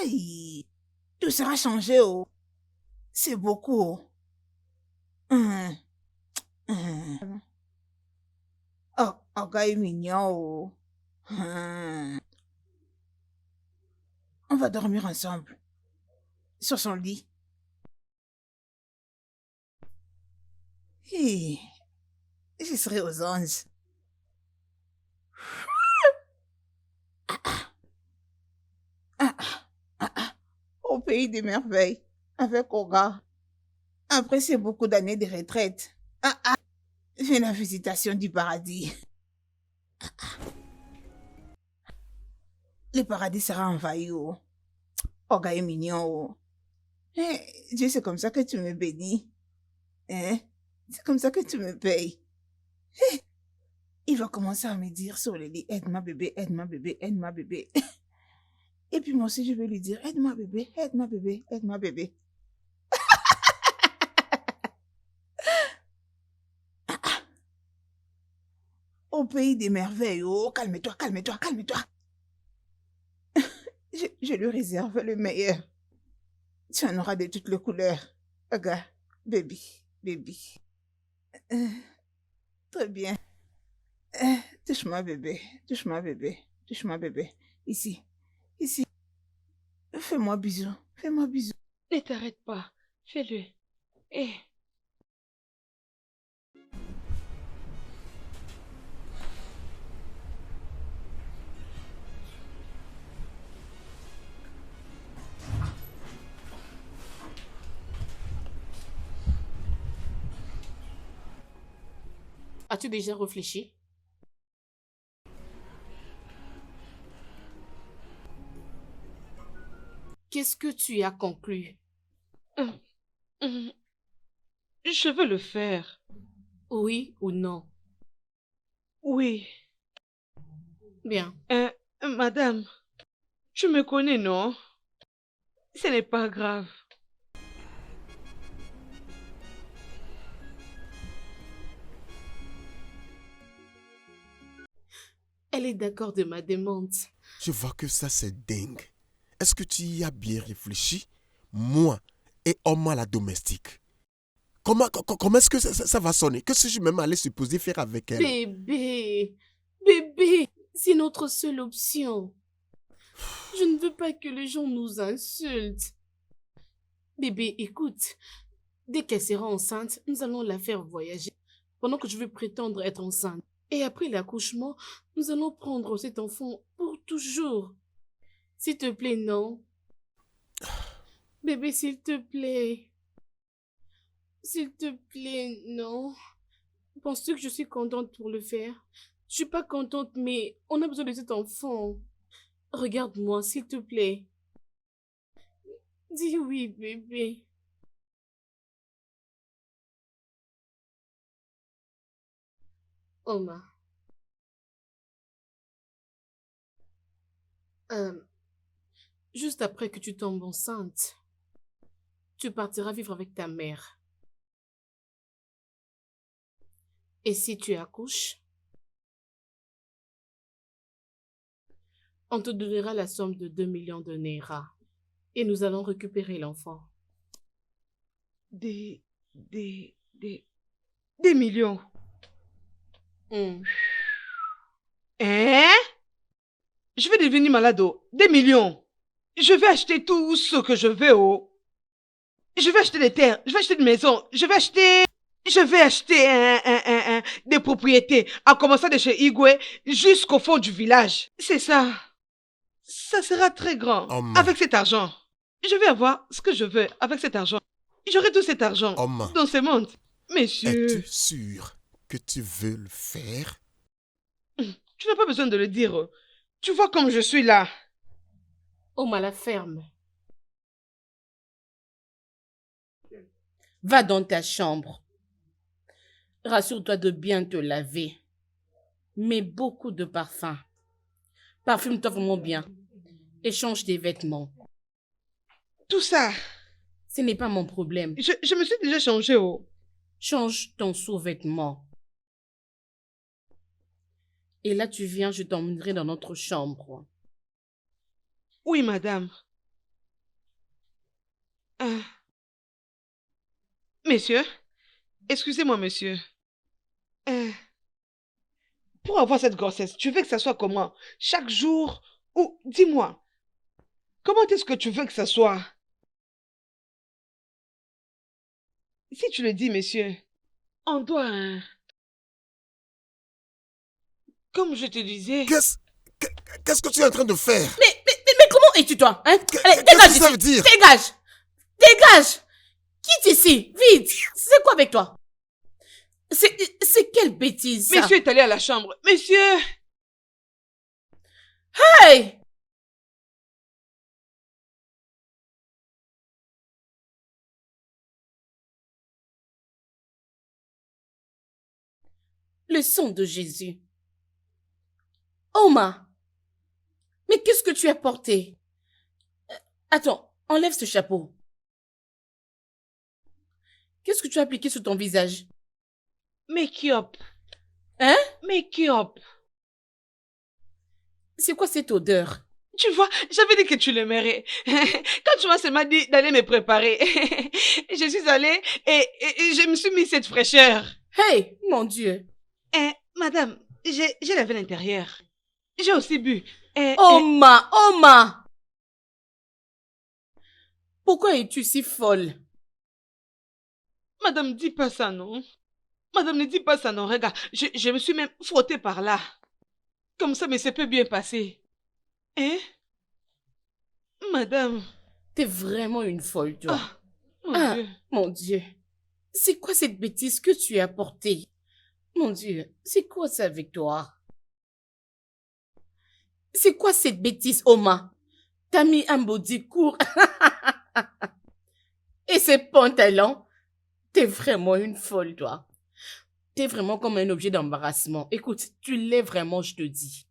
Aïe. Tout sera changé. Oh. C'est beaucoup. Oh. Hum, hum. Oh, Olga est mignon. Oh. Hum. On va dormir ensemble. Sur son lit. Et je serai aux anges. Au pays des merveilles. Avec Olga. Après ces beaucoup d'années de retraite. J'ai la visitation du paradis. Le paradis sera envahi. Oh. Olga est mignon. Oh. Dieu, c'est comme ça que tu me bénis. Hein? C'est comme ça que tu me payes. Il va commencer à me dire sur le lit, aide-moi bébé, aide-moi bébé, aide-moi bébé. Et puis moi aussi, je vais lui dire, aide-moi bébé, aide-moi bébé, aide-moi bébé. Au pays des merveilles, oh, calme-toi, calme-toi, calme-toi. Je lui réserve le meilleur. Tu en auras de toutes les couleurs. Regarde, baby, baby. Très bien. Touche-moi bébé, touche-moi bébé, touche-moi bébé. Ici, ici. Fais-moi bisou, fais-moi bisou. Ne t'arrête pas. Fais-le. Eh. As-tu déjà réfléchi? Qu'est-ce que tu as conclu? Hum, hum, Je veux le faire. Oui ou non? Oui. Bien. Madame, tu me connais, non? Ce n'est pas grave. Elle est d'accord de ma demande. Je vois que ça, c'est dingue. Est-ce que tu y as bien réfléchi? Moi et Oma la domestique. Comment est-ce que ça va sonner? Que suis-je même allé supposer faire avec elle? Bébé, bébé, c'est notre seule option. Je ne veux pas que les gens nous insultent. Bébé, écoute, dès qu'elle sera enceinte, nous allons la faire voyager pendant que je vais prétendre être enceinte. Et après l'accouchement, nous allons prendre cet enfant pour toujours. S'il te plaît, non. Bébé, s'il te plaît. S'il te plaît, non. Penses-tu que je suis contente pour le faire? Je suis pas contente, mais on a besoin de cet enfant. Regarde-moi, s'il te plaît. Dis oui, bébé. Oma. Juste après que tu tombes enceinte, tu partiras vivre avec ta mère. Et si tu accouches, on te donnera la somme de 2 millions de Naira. Et nous allons récupérer l'enfant. Des millions. Hein? Je vais devenir malade, oh. Des millions. Je vais acheter tout ce que je veux, oh. Je vais acheter des terres, je vais acheter des maisons, je vais acheter des propriétés, en commençant de chez Igwe jusqu'au fond du village. C'est ça. Ça sera très grand. Oma. Avec cet argent. Je vais avoir ce que je veux avec cet argent. J'aurai tout cet argent Oma. dans ce monde. Monsieur, Es-tu sûr que tu veux le faire? tu n'as pas besoin de le dire. Tu vois comme je suis là. Oma, la ferme. Va dans ta chambre. Rassure-toi de bien te laver. Mets beaucoup de parfum. Parfume-toi vraiment bien. Et change tes vêtements. Tout ça, Ce n'est pas mon problème. je me suis déjà changé, oh. Change ton sous-vêtement. Et là, tu viens, je t'emmènerai dans notre chambre. Oui, madame. Ah. Messieurs, excusez-moi, monsieur. Pour avoir cette grossesse, tu veux que ça soit comment? Chaque jour? Ou dis-moi, comment est-ce que tu veux que ça soit? Si tu le dis, monsieur, on doit, hein. Comme je te disais... Qu'est-ce que tu es en train de faire? Mais comment es-tu, toi, hein? Allez, Qu'est-ce dégage que ça ici. veut dire? Dégage! Dégage! Quitte ici, vite! C'est quoi avec toi? C'est quelle bêtise, ça? Monsieur est allé à la chambre. Monsieur! Hey! Le sang de Jésus. Oma! Mais qu'est-ce que tu as porté? Attends, enlève ce chapeau. Qu'est-ce que tu as appliqué sur ton visage? Make-up. Hein? Make-up. C'est quoi cette odeur? Tu vois, j'avais dit que tu l'aimerais. Quand tu m'as seulement dit d'aller me préparer, je suis allée et je me suis mis cette fraîcheur. Hey, mon Dieu! Madame, j'ai lavé l'intérieur. J'ai aussi bu. Oma! Oma! Pourquoi es-tu si folle? Madame, dis pas ça, non? Madame, ne dis pas ça, non. Regarde, je me suis même frottée par là. Comme ça, mais ça peut bien passer. Hein? Madame. T'es vraiment une folle, toi. Ah, mon Dieu. Mon Dieu. C'est quoi cette bêtise que tu as portée? Mon Dieu, c'est quoi ça avec toi? C'est quoi cette bêtise, Oma? T'as mis un body court. Et ces pantalons? T'es vraiment une folle, toi. T'es vraiment comme un objet d'embarrassement. Écoute, tu l'es vraiment, je te dis.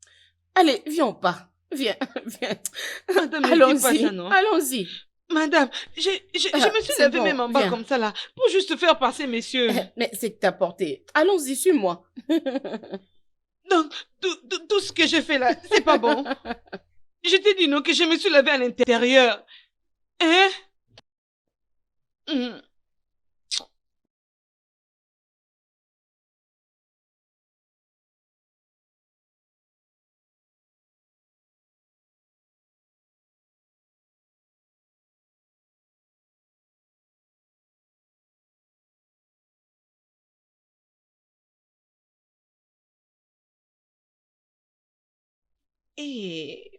Allez, viens au pas. Viens, viens. Madame, ne dis pas ça, non? Allons-y. Madame, je me suis c'est levée bon, même en bas viens. comme ça, là, pour juste faire passer, messieurs. Mais c'est que t'as porté. Allons-y, suis-moi. Donc, tout ce que j'ai fait là, c'est pas bon. Je t'ai dit non, que je me suis levée à l'intérieur. Hein? Hmm.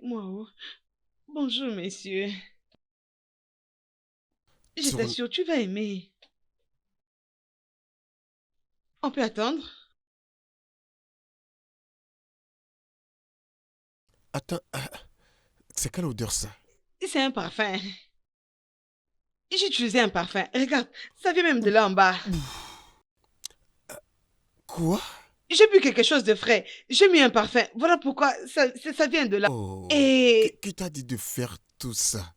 Moi, oh. Bonjour, messieurs. Je Tourne. t'assure, tu vas aimer. On peut attendre? Attends, c'est quelle odeur ça? C'est un parfum. J'ai utilisé un parfum. Regarde, ça vient même de là en bas. Quoi? J'ai bu quelque chose de frais. J'ai mis un parfum. Voilà pourquoi ça vient de là. Oh, Et qui t'a dit de faire tout ça?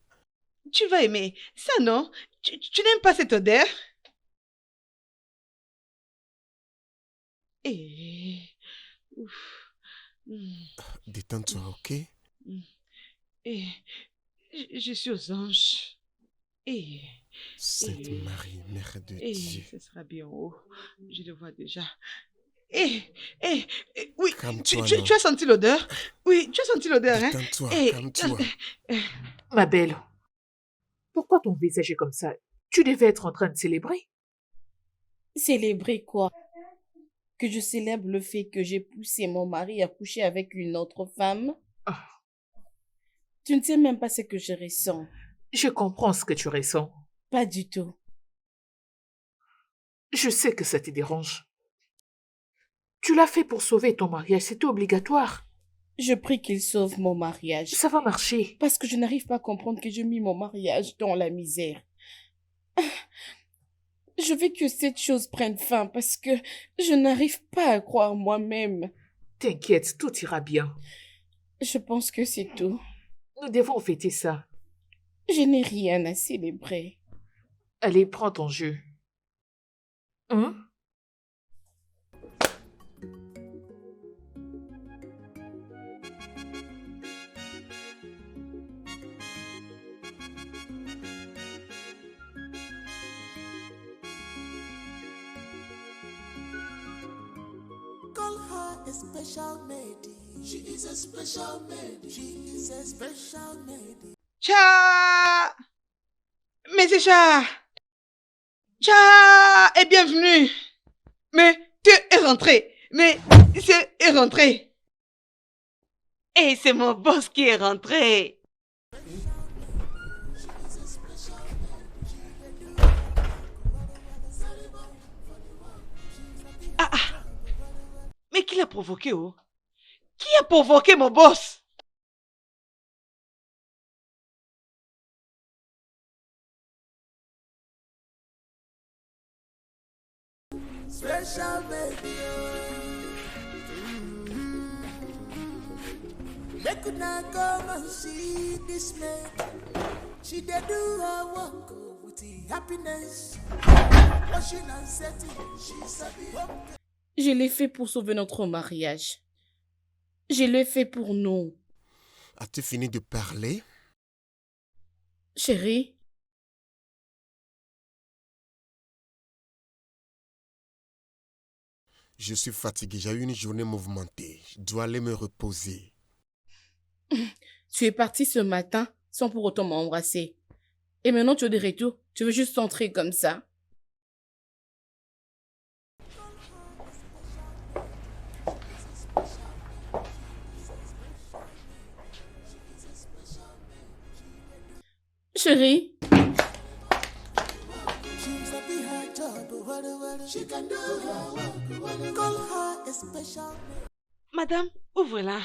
tu vas aimer. Ça, non? Tu n'aimes pas cette odeur? Et... Ouf. Détends-toi, ok? Et... Je suis aux anges. Et... Sainte Marie, Mère de Dieu. ce sera bien haut. Je le vois déjà. Oui, Calme-toi, tu as senti l'odeur? Oui, tu as senti l'odeur, hein? Détends-toi, Et- calme-toi. Ma belle, pourquoi ton visage est comme ça? Tu devais être en train de célébrer. Célébrer quoi? Que je célèbre le fait que j'ai poussé mon mari à coucher avec une autre femme? Ah. Tu ne sais même pas ce que je ressens. Je comprends ce que tu ressens. Pas du tout. Je sais que ça te dérange. Tu l'as fait pour sauver ton mariage, c'était obligatoire. Je prie qu'il sauve mon mariage. Ça va marcher. Parce que je n'arrive pas à comprendre que j'ai mis mon mariage dans la misère. Je veux que cette chose prenne fin parce que je n'arrive pas à croire moi-même. T'inquiète, tout ira bien. Je pense que c'est tout. Nous devons fêter ça. Je n'ai rien à célébrer. Allez, prends ton jeu. Hein? Call her a special lady. She is a special lady. She is a special lady. Tcha! Mais c'est Tcha! Tcha! Et bienvenue! Mais tu es rentré! Mais c'est est rentré! Et c'est mon boss qui est rentré! Ah ah! Mais qui l'a provoqué, oh? Qui a provoqué mon boss? Special baby. Make una come and see this man. She dey do her work with the happiness. Washing and setting, she's happy. Je l'ai fait pour sauver notre mariage. Je l'ai fait pour nous. As-tu fini de parler? Chérie, Je suis fatigué, j'ai eu une journée mouvementée. Je dois aller me reposer. tu es parti ce matin sans pour autant m'embrasser. Et maintenant tu es de retour. Tu veux juste entrer comme ça. Chérie, She's happy her job, whatever she can do her work. Call her a special lady. Madame, ouvrez-la.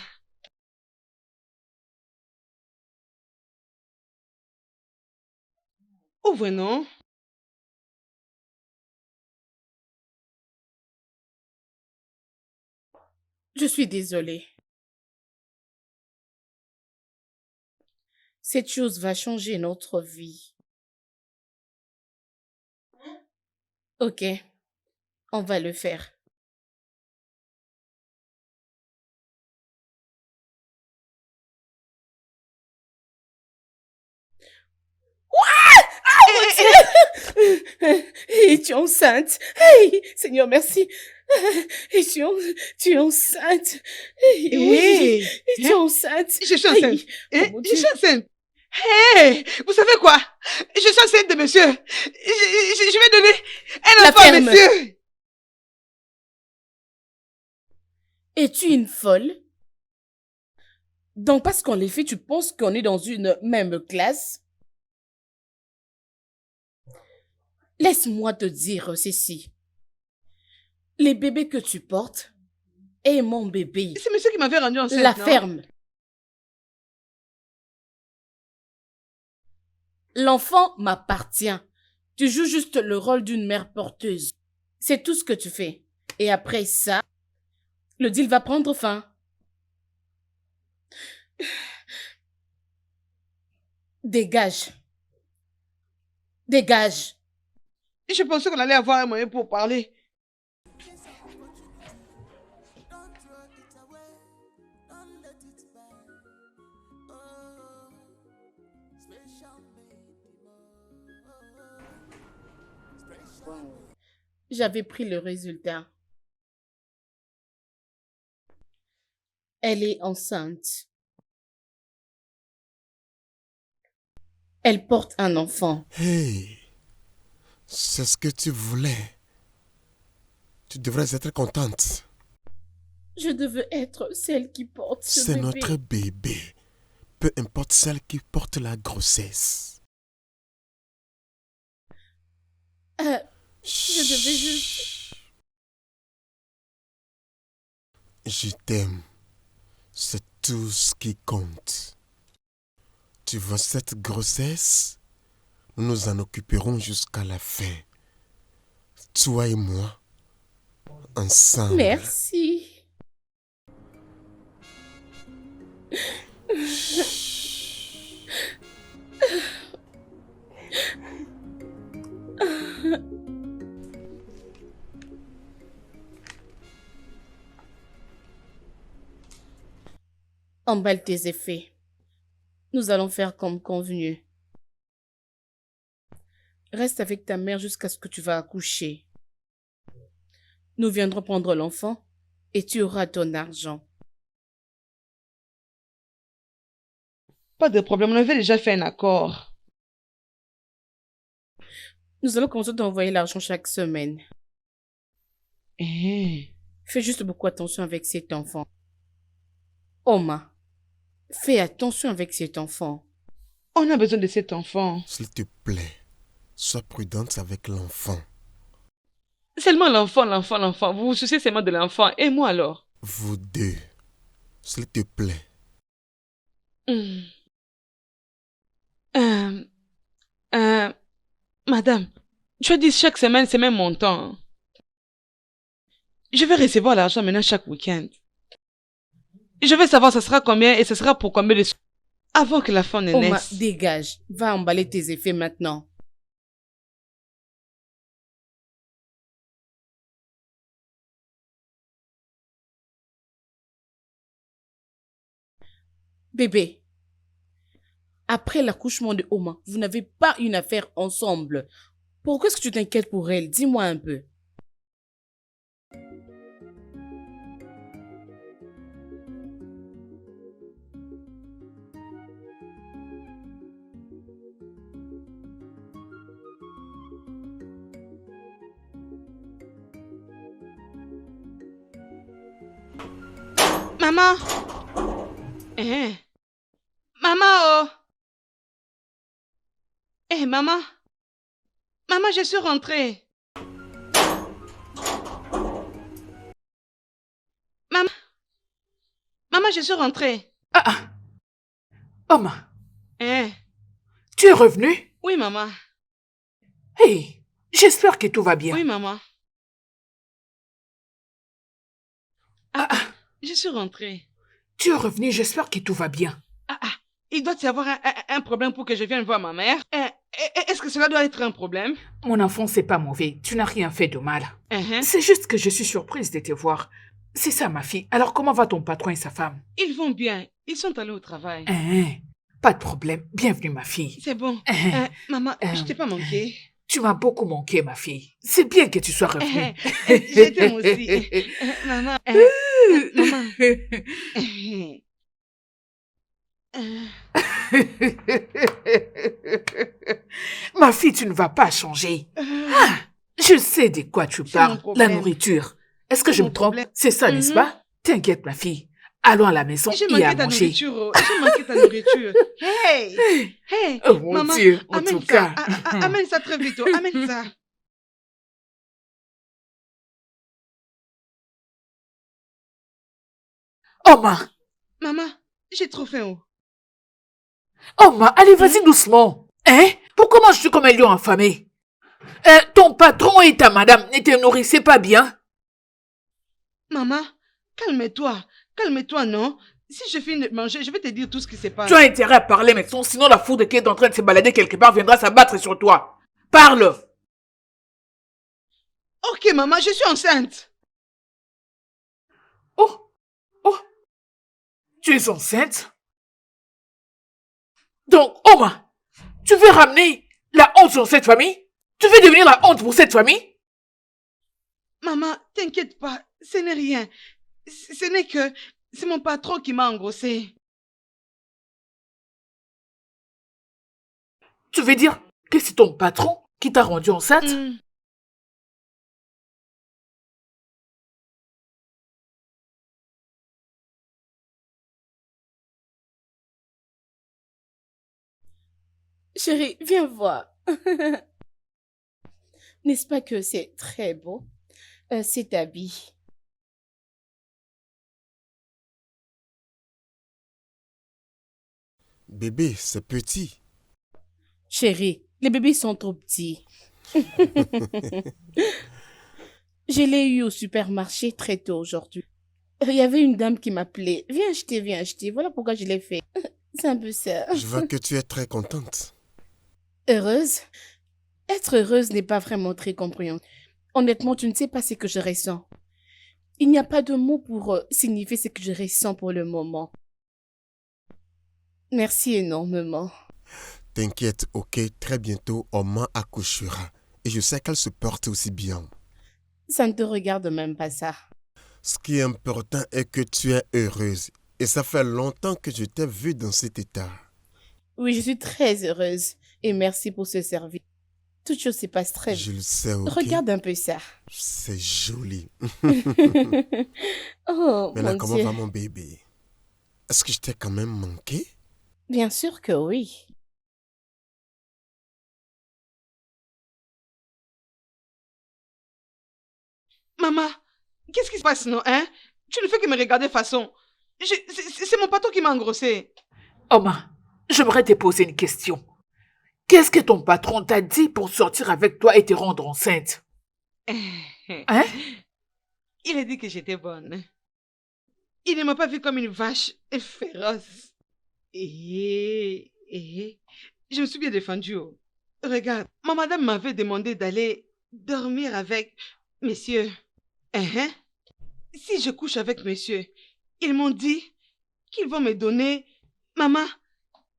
Ouvre, non? je suis désolée. Cette chose va changer notre vie. Ok, on va le faire. Et tu es enceinte. Hey, Seigneur, merci. Et tu es enceinte. Hey, oui, Hey, tu es enceinte. je suis enceinte. Hey, Hein? oh mon Je Dieu. suis enceinte. Hey, vous savez quoi? Je suis enceinte de monsieur. Je vais donner un La enfant à ferme. monsieur. Es-tu une folle? Donc, parce qu'on les fait, tu penses qu'on est dans une même classe? Laisse-moi te dire ceci. Les bébés que tu portes est mon bébé. C'est monsieur qui m'avait rendu enceinte, La non? ferme. L'enfant m'appartient. Tu joues juste le rôle d'une mère porteuse. C'est tout ce que tu fais. Et après ça, le deal va prendre fin. Dégage. Dégage. Je pensais qu'on allait avoir un moyen pour parler. Don't throw it away. Don't let it burn. Oh, special lady. Special. J'avais pris le résultat. Elle est enceinte. Elle porte un enfant. Hey, c'est ce que tu voulais. Tu devrais être contente. Je devais être celle qui porte ce C'est bébé. notre bébé. Peu importe celle qui porte la grossesse. Je devais juste... Je t'aime. C'est tout ce qui compte. Tu vois cette grossesse? Nous nous en occuperons jusqu'à la fin. Toi et moi, ensemble. Merci. Emballe tes effets. Nous allons faire comme convenu. Reste avec ta mère jusqu'à ce que tu vas accoucher. Nous viendrons prendre l'enfant et tu auras ton argent. Pas de problème, on avait déjà fait un accord. Nous allons commencer à t'envoyer l'argent chaque semaine. Eh, Fais juste beaucoup attention avec cet enfant. Oma, fais attention avec cet enfant. on a besoin de cet enfant. S'il te plaît, sois prudente avec l'enfant. Seulement l'enfant. Vous vous souciez seulement de l'enfant. Et moi alors? Vous deux, s'il te plaît. Hmm. Euh, Madame, tu as dit chaque semaine, c'est même mon temps. Je vais recevoir l'argent maintenant chaque week-end. Je vais savoir ça sera combien et ce sera pour combien de... Avant que la femme ne Oma, naisse. dégage. Va emballer tes effets maintenant. Bébé, après l'accouchement de Oma, vous n'avez pas une affaire ensemble. Pourquoi est-ce que tu t'inquiètes pour elle? Dis-moi un peu. Maman! Eh? Maman, oh! Eh, maman! Maman, je suis rentrée. Maman! Maman, je suis rentrée. Ah, ah. Oma, Eh? tu es revenu? Oui, maman. Hey, j'espère que tout va bien. Oui, maman. Ah, ah. Je suis rentrée. Tu es revenu, j'espère que tout va bien. Il doit y avoir un problème pour que je vienne voir ma mère. Est-ce que cela doit être un problème? Mon enfant, c'est pas mauvais. Tu n'as rien fait de mal. Uh-huh. C'est juste que je suis surprise de te voir. C'est ça, ma fille. Alors, comment va ton patron et sa femme? Ils vont bien. Ils sont allés au travail. Pas de problème. Bienvenue, ma fille. C'est bon. Maman, je t'ai pas manqué. Tu m'as beaucoup manqué, ma fille. C'est bien que tu sois revenue. Je t'aime aussi. Maman. Maman. Ma fille, tu ne vas pas changer. Ah, je sais de quoi tu C'est mon parles. problème. La nourriture. Est-ce que C'est je mon me trompe? problème. C'est ça, n'est-ce pas? T'inquiète, ma fille. Allons à la maison J'ai et manqué à ta manger. nourriture. Oh. J'ai manqué ta nourriture. Hey! Hey! Oh mon Maman, Dieu, en amène tout ça. cas. Amène ça très vite. Oh. Amène ça. Oma, Maman, j'ai trop faim. Oh. Oma, allez, vas-y doucement. Hein? Pourquoi manges-tu comme un lion affamé? Ton patron et ta madame ne te nourrissaient pas bien? Maman, calme-toi. Calme-toi, non? Si je finis de manger, je vais te dire tout ce qui se passe. Tu as intérêt à parler maintenant, sinon la foudre qui est en train de se balader quelque part viendra s'abattre sur toi. Parle! Ok, maman, je suis enceinte. Oh! Oh! Tu es enceinte? Donc, Oma, tu veux ramener la honte dans cette famille? Tu veux devenir la honte pour cette famille? Maman, t'inquiète pas, ce n'est rien. Ce n'est que... C'est mon patron qui m'a engrossée. Tu veux dire que c'est ton patron qui t'a rendu enceinte? Hmm. Chérie, viens voir. N'est-ce pas que c'est très beau? Cet habit. Bébé, c'est petit. Chérie, les bébés sont trop petits. Je l'ai eu au supermarché très tôt aujourd'hui. Il y avait une dame qui m'appelait. Viens acheter, viens acheter. Voilà pourquoi je l'ai fait. C'est un peu ça. Je vois que tu es très contente. Heureuse? Être heureuse n'est pas vraiment très compréhensible. Honnêtement, tu ne sais pas ce que je ressens. Il n'y a pas de mots pour signifier ce que je ressens pour le moment. Merci énormément. T'inquiète, ok, très bientôt, Oma accouchera. Et je sais qu'elle se porte aussi bien. Ça ne te regarde même pas ça. Ce qui est important est que tu es heureuse. Et ça fait longtemps que je t'ai vue dans cet état. Oui, je suis très heureuse. Et merci pour ce service. Toute chose se passe très Je bien. le sais, ok. Regarde un peu ça. C'est joli. Oh, Maintenant, mon comment Dieu. va mon bébé? Est-ce que je t'ai quand même manqué? Bien sûr que oui. Maman, qu'est-ce qui se passe, non, hein? Tu ne fais que me regarder façon. C'est mon patron qui m'a engrossé. Oma, j'aimerais te poser une question. Qu'est-ce que ton patron t'a dit pour sortir avec toi et te rendre enceinte? Hein? Il a dit que j'étais bonne. Il ne m'a pas vue comme une vache féroce. Je me suis bien défendue. Oh. Regarde, ma madame m'avait demandé d'aller dormir avec messieurs. Hein? Si je couche avec messieurs, ils m'ont dit qu'ils vont me donner, maman,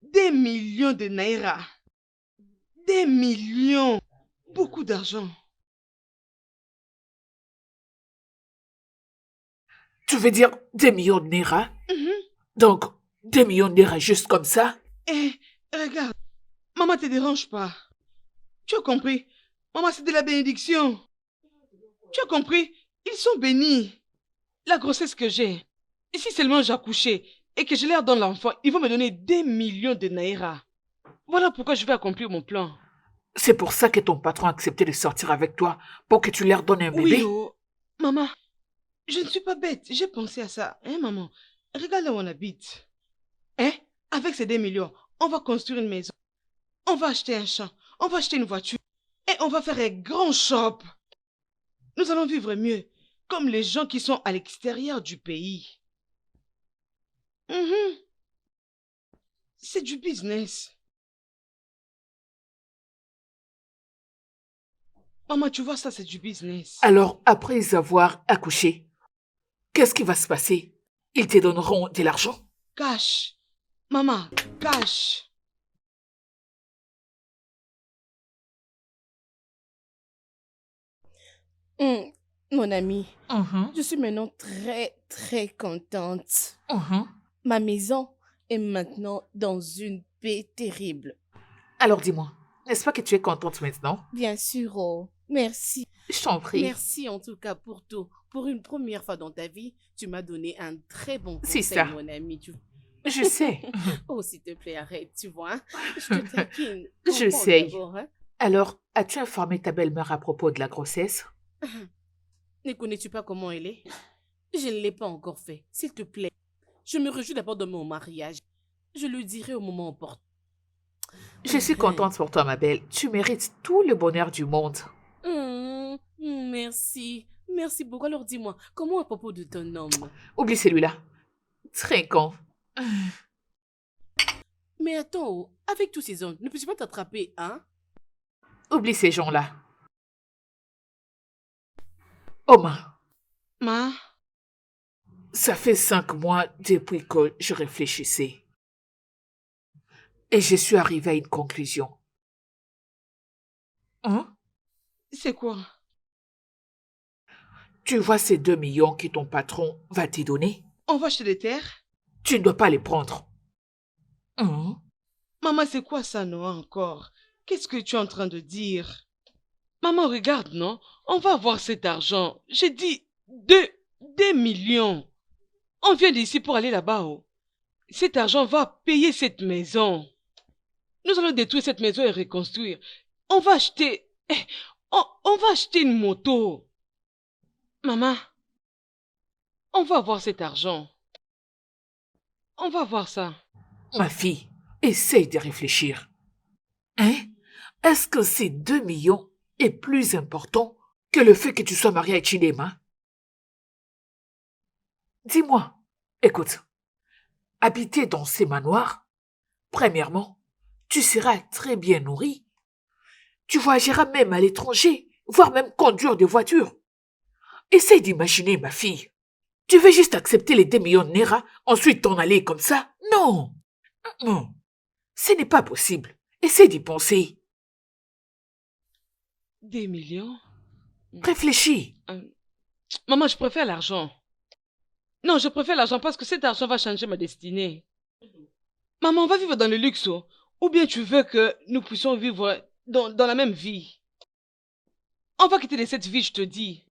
des millions de naira. Des millions. Beaucoup d'argent. Tu veux dire des millions de Naira? Mhm. Donc, des millions de Naira juste comme ça? Regarde, maman te dérange pas. Tu as compris? Maman, c'est de la bénédiction. Tu as compris? Ils sont bénis. La grossesse que j'ai. Et si seulement j'ai accouché et que je leur donne l'enfant, ils vont me donner des millions de naira. Voilà pourquoi je vais accomplir mon plan. C'est pour ça que ton patron a accepté de sortir avec toi, pour que tu leur donnes un Oui, bébé? oh. Maman, je ne suis pas bête. J'ai pensé à ça. Hein, maman? Regarde là où on habite. Hein? Avec ces 2 millions, on va construire une maison. On va acheter un champ. On va acheter une voiture. Et on va faire un grand shop. Nous allons vivre mieux, comme les gens qui sont à l'extérieur du pays. Mhm. C'est du business. Maman, tu vois ça, c'est du business. Alors, après avoir accouché, qu'est-ce qui va se passer? Ils te donneront de l'argent? Cash. Maman, cash. Mon ami, Mhm, je suis maintenant très, très contente. mhm. Ma maison est maintenant dans une paix terrible. Alors dis-moi, n'est-ce pas que tu es contente maintenant? Bien sûr, oh. Merci. Je t'en prie. Merci en tout cas pour tout. Pour une première fois dans ta vie, tu m'as donné un très bon C'est conseil, ça. mon ami. Je sais. Oh, s'il te plaît, arrête, tu vois. Je te taquine. Je Comprends sais. d'abord, hein. Alors, as-tu informé ta belle-mère à propos de la grossesse? Ne connais-tu pas comment elle est? Je ne l'ai pas encore fait. S'il te plaît, je me réjouis d'abord de mon mariage. Je le dirai au moment opportun. Je suis contente pour toi, ma belle. Tu mérites tout le bonheur du monde. Merci. Merci beaucoup. Alors dis-moi, comment à propos de ton homme? Oublie celui-là. Trinquant. Mais attends, oh, avec tous ces hommes, ne peux-tu pas t'attraper, hein? Oublie ces gens-là. Oma, Ma, ça fait 5 mois depuis que je réfléchissais. Et je suis arrivée à une conclusion. Hein? c'est quoi? Tu vois ces 2 millions que ton patron va te donner? On va acheter des terres? Tu ne dois pas les prendre. Hein? Maman, c'est quoi ça, Noah, encore? Qu'est-ce que tu es en train de dire? Maman, regarde, non? On va avoir cet argent. J'ai dit 2 millions. On vient d'ici pour aller là-bas, oh. Cet argent va payer cette maison. Nous allons détruire cette maison et reconstruire. On va acheter... on va acheter une moto. Maman, on va avoir cet argent. On va voir ça. Ma fille, essaye de réfléchir. Hein? Est-ce que ces 2 millions est plus important que le fait que tu sois marié à Chidema? Dis-moi, écoute, habiter dans ces manoirs, premièrement, tu seras très bien nourri. Tu voyageras même à l'étranger, voire même conduire des voitures. Essaye d'imaginer, ma fille. Tu veux juste accepter les 2 millions de Naira, ensuite t'en aller comme ça? Non. Non. Ce n'est pas possible. Essaye d'y penser. 2 millions? Réfléchis. Maman, je préfère l'argent. Non, je préfère l'argent parce que cet argent va changer ma destinée. Maman, on va vivre dans le luxe, oh. Ou bien tu veux que nous puissions vivre dans la même vie? On va quitter cette vie, je te dis.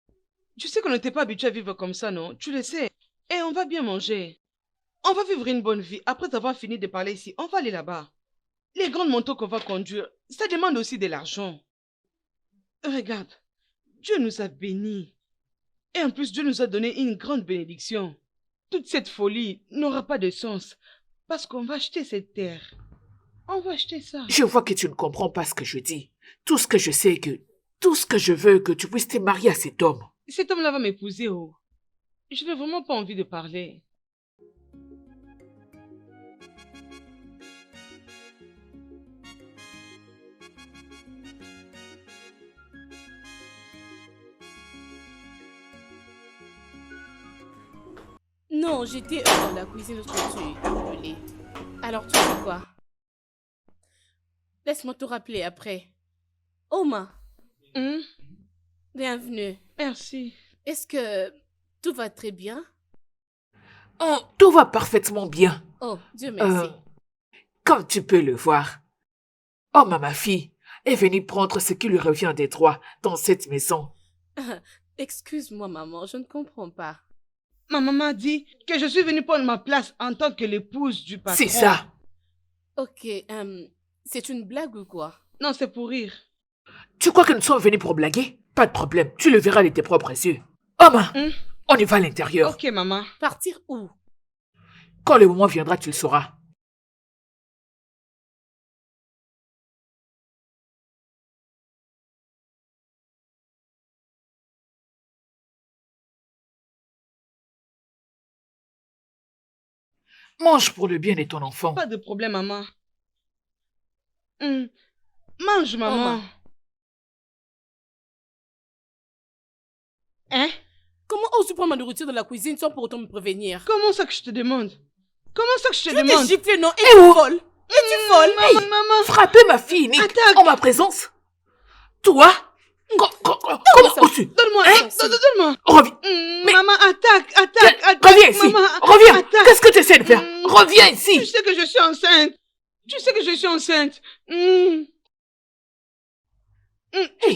Tu sais qu'on n'était pas habitué à vivre comme ça, non? Tu le sais. Et on va bien manger. On va vivre une bonne vie. Après avoir fini de parler ici, on va aller là-bas. Les grandes motos qu'on va conduire, ça demande aussi de l'argent. Regarde, Dieu nous a bénis. Et en plus, Dieu nous a donné une grande bénédiction. Toute cette folie n'aura pas de sens. Parce qu'on va acheter cette terre. On va acheter ça. Je vois que tu ne comprends pas ce que je dis. Tout ce que je sais tout ce que je veux, que tu puisses te marier à cet homme. Cet homme-là va m'épouser, oh. Je n'ai vraiment pas envie de parler. Non, j'étais dans la cuisine lorsque tu es appelé. Alors, tu sais quoi? Laisse-moi te rappeler après. Oma, bienvenue. Merci. Est-ce que tout va très bien? Oh, tout va parfaitement bien. Oh, Dieu merci. Comme tu peux le voir. Oh, ma fille est venue prendre ce qui lui revient des droits dans cette maison. Excuse-moi, maman, je ne comprends pas. Ma maman a dit que je suis venue prendre ma place en tant que l'épouse du patron. C'est ça. Ok, c'est une blague ou quoi? Non, c'est pour rire. Tu crois que nous sommes venus pour blaguer? Pas de problème, tu le verras de tes propres yeux. Oma, on y va à l'intérieur. Ok, maman. Partir où? Quand le moment viendra, tu le sauras. Mange pour le bien de ton enfant. Pas de problème, maman. Mange, maman. Hein? Comment oses-tu prendre ma nourriture de la cuisine sans pour autant me prévenir? Comment ça que je te demande? Comment ça que je te Tu t'es demande? giflé, non? Et tu folle? Et tu folle? Maman, maman. Frapper ma fille, Nick, Attaque. en ma présence. Toi? Comment oses-tu? Donne-moi, donne-moi. Reviens. Maman, attaque. Reviens ici. Maman, Reviens. attaque. Qu'est-ce que tu essaies de faire? Reviens Tu ici. sais que je suis enceinte. Tu sais que je suis enceinte. Tu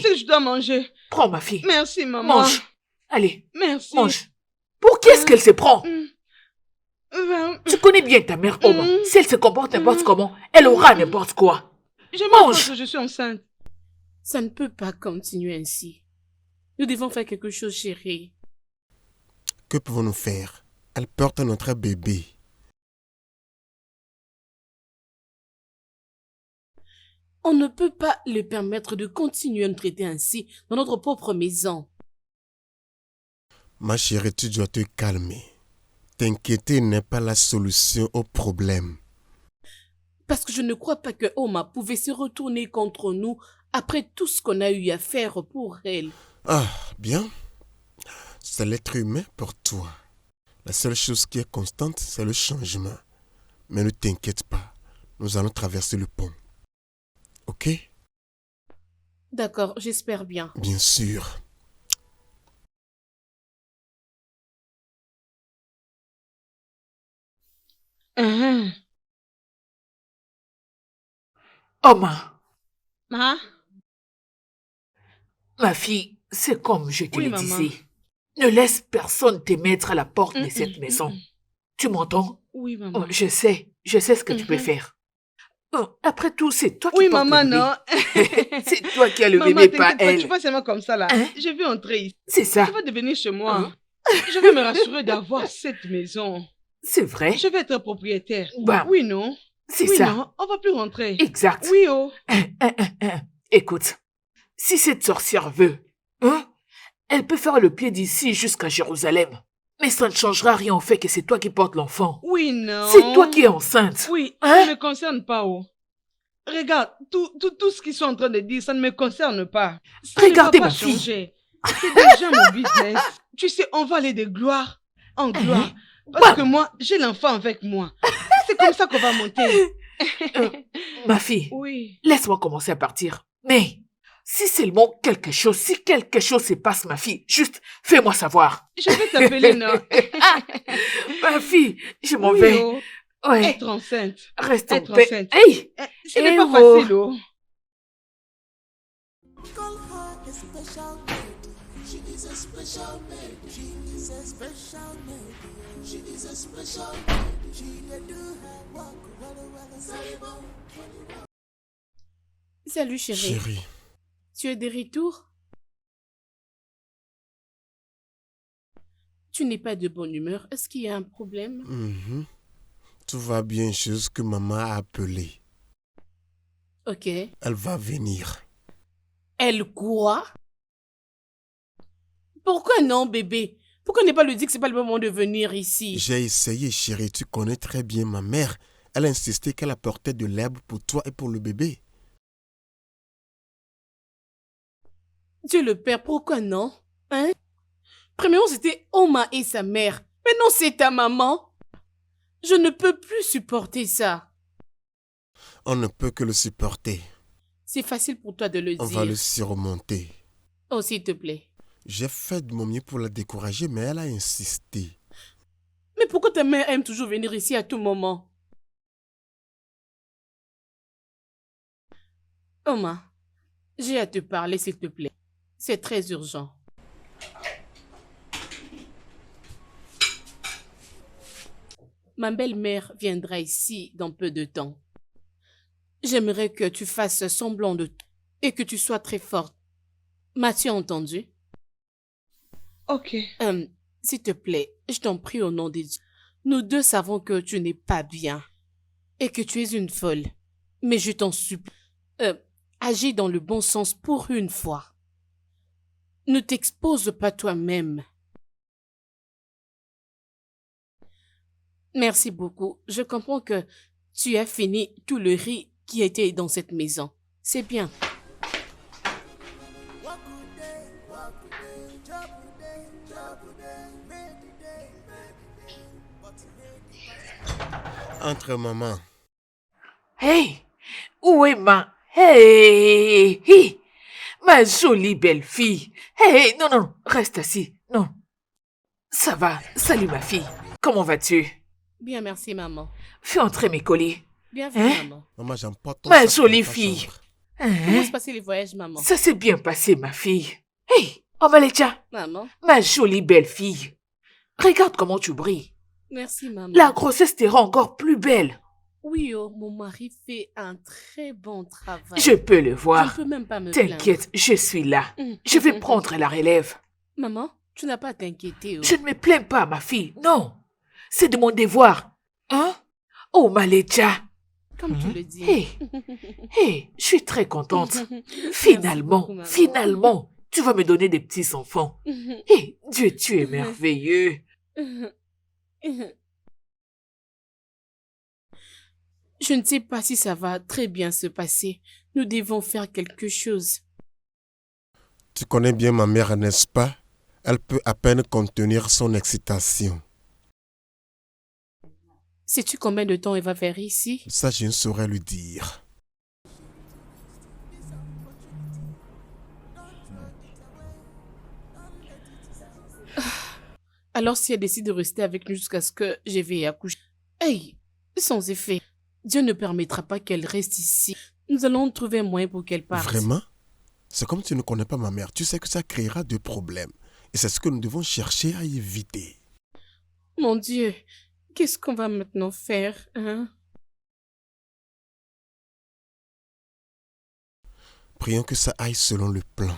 sais que je dois manger. Prends ma fille. Merci, maman. Mange. Allez, Merci. mange. Pour qui est-ce qu'elle se prend? Tu connais bien ta mère, Oma. Si elle se comporte n'importe comment, elle aura n'importe quoi. Je Mange. mange que je suis enceinte. Ça ne peut pas continuer ainsi. Nous devons faire quelque chose, chérie. Que pouvons-nous faire? Elle porte notre bébé. On ne peut pas lui permettre de continuer à nous traiter ainsi dans notre propre maison. Ma chérie, tu dois te calmer. T'inquiéter n'est pas la solution au problème. Parce que je ne crois pas que Oma pouvait se retourner contre nous après tout ce qu'on a eu à faire pour elle. Ah, bien. C'est l'être humain pour toi. La seule chose qui est constante, c'est le changement. Mais ne t'inquiète pas, nous allons traverser le pont. Ok? D'accord, j'espère bien. Bien sûr. Oma, Ma ma fille, c'est comme je te Oui, le maman. disais. Ne laisse personne te mettre à la porte de cette maison. Tu m'entends? Oui, maman. Oh, je sais ce que tu peux faire. Oh, après tout, c'est toi qui Oui, portes maman, le bébé. non. C'est toi qui as le Maman, bébé, pas t'inquiète pas, elle. tu vois seulement comme ça, là. Hein? Je vais entrer ici. C'est ça. Tu vas devenir chez moi. Je vais me rassurer d'avoir cette maison. C'est vrai. Je vais être propriétaire. Bah, Oui, non? c'est Oui, ça. non? On va plus rentrer. Exact. Oui, oh. Écoute, si cette sorcière veut, Elle peut faire le pied d'ici jusqu'à Jérusalem. Mais ça ne changera rien au fait que c'est toi qui portes l'enfant. Oui, non. C'est toi qui es enceinte. Oui, Hein? ça ne me concerne pas, oh. Regarde, tout ce qu'ils sont en train de dire, ça ne me concerne pas. Ça Regardez ne va ma pas fille. changer. C'est déjà mon business. Tu sais, on va aller de gloire en gloire. Parce que moi, j'ai l'enfant avec moi. C'est comme ça qu'on va monter. Ma fille, Oui. laisse-moi commencer à partir. Mais, si seulement si quelque chose se passe, ma fille, juste fais-moi savoir. Je vais t'appeler, non. Ma fille, je m'en Oui, vais. oh. Ouais, Être enceinte. reste en être paix. enceinte. Hey! Ce n'est Eh pas oh. facile, oh. Call her a special lady. She is a special lady. She is a special lady. She is a special lady. She dey do her work well. Sorry, bon. Salut chérie. Chérie, Tu es de retour? Tu n'es pas de bonne humeur. Est-ce qu'il y a un problème? tout va bien jusque maman a appelé. Ok. Elle va venir. Elle quoi? Pourquoi non, bébé? Pourquoi ne pas lui dire que c'est pas le moment de venir ici? J'ai essayé, chérie. Tu connais très bien ma mère. Elle a insisté qu'elle apportait de l'herbe pour toi et pour le bébé. Dieu le Père, pourquoi non? Hein? Premièrement, c'était Oma et sa mère. Maintenant, c'est ta maman. Je ne peux plus supporter ça. On ne peut que le supporter. C'est facile pour toi de le On dire. va le surmonter. Oh, s'il te plaît. J'ai fait de mon mieux pour la décourager, mais elle a insisté. Mais pourquoi ta mère aime toujours venir ici à tout moment? Oma, j'ai à te parler, s'il te plaît. C'est très urgent. Ma belle-mère viendra ici dans peu de temps. J'aimerais que tu fasses semblant de tout et que tu sois très forte. M'as-tu entendu? Ok. S'il te plaît, je t'en prie au nom de Dieu. Nous deux savons que tu n'es pas bien et que tu es une folle. Mais je t'en supplie, agis dans le bon sens pour une fois. Ne t'expose pas toi-même. Merci beaucoup. Je comprends que tu as fini tout le riz qui était dans cette maison. C'est bien. Entre maman. Hey! Où est ma... Hey! Hey! Ma jolie belle fille. Hey! Non, non, reste assis. Non. Ça va. Salut ma fille. Comment vas-tu? Bien, merci, maman. Fais entrer mes colis. Bienvenue, Hein? maman. Maman, j'emporte ton Ma sac jolie dans ta fille. chambre. Comment Hein? se passaient les voyages, maman? Ça s'est bien passé, ma fille. Hey! Omalecha, Maman, ma jolie belle fille. Regarde comment tu brilles. merci, maman. La grossesse te rend encore plus belle. Oui, oh, mon mari fait un très bon travail. Je peux le Je ne voir. peux même pas me plaindre. T'inquiète, je suis là. Je vais prendre la relève. Maman, tu n'as pas à t'inquiéter. Oh. Je ne me plains pas, ma fille. Non. C'est de mon devoir. Hein? Oh, Malecha. Comme tu le dis. Hé, hé, je suis très contente. Merci Finalement, beaucoup, maman. finalement, tu vas me donner des petits enfants. Hé, Dieu, tu es merveilleux. Je ne sais pas si ça va très bien se passer. Nous devons faire quelque chose. Tu connais bien ma mère, n'est-ce pas? Elle peut à peine contenir son excitation. Sais-tu combien de temps elle va faire ici? Ça, je ne saurais lui dire. Alors si elle décide de rester avec nous jusqu'à ce que je vais accoucher. Hey, sans effet. Dieu ne permettra pas qu'elle reste ici. Nous allons trouver un moyen pour qu'elle parte. Vraiment? C'est comme tu ne connais pas ma mère. Tu sais que ça créera des problèmes. Et c'est ce que nous devons chercher à éviter. Mon Dieu, qu'est-ce qu'on va maintenant faire, hein? Prions que ça aille selon le plan.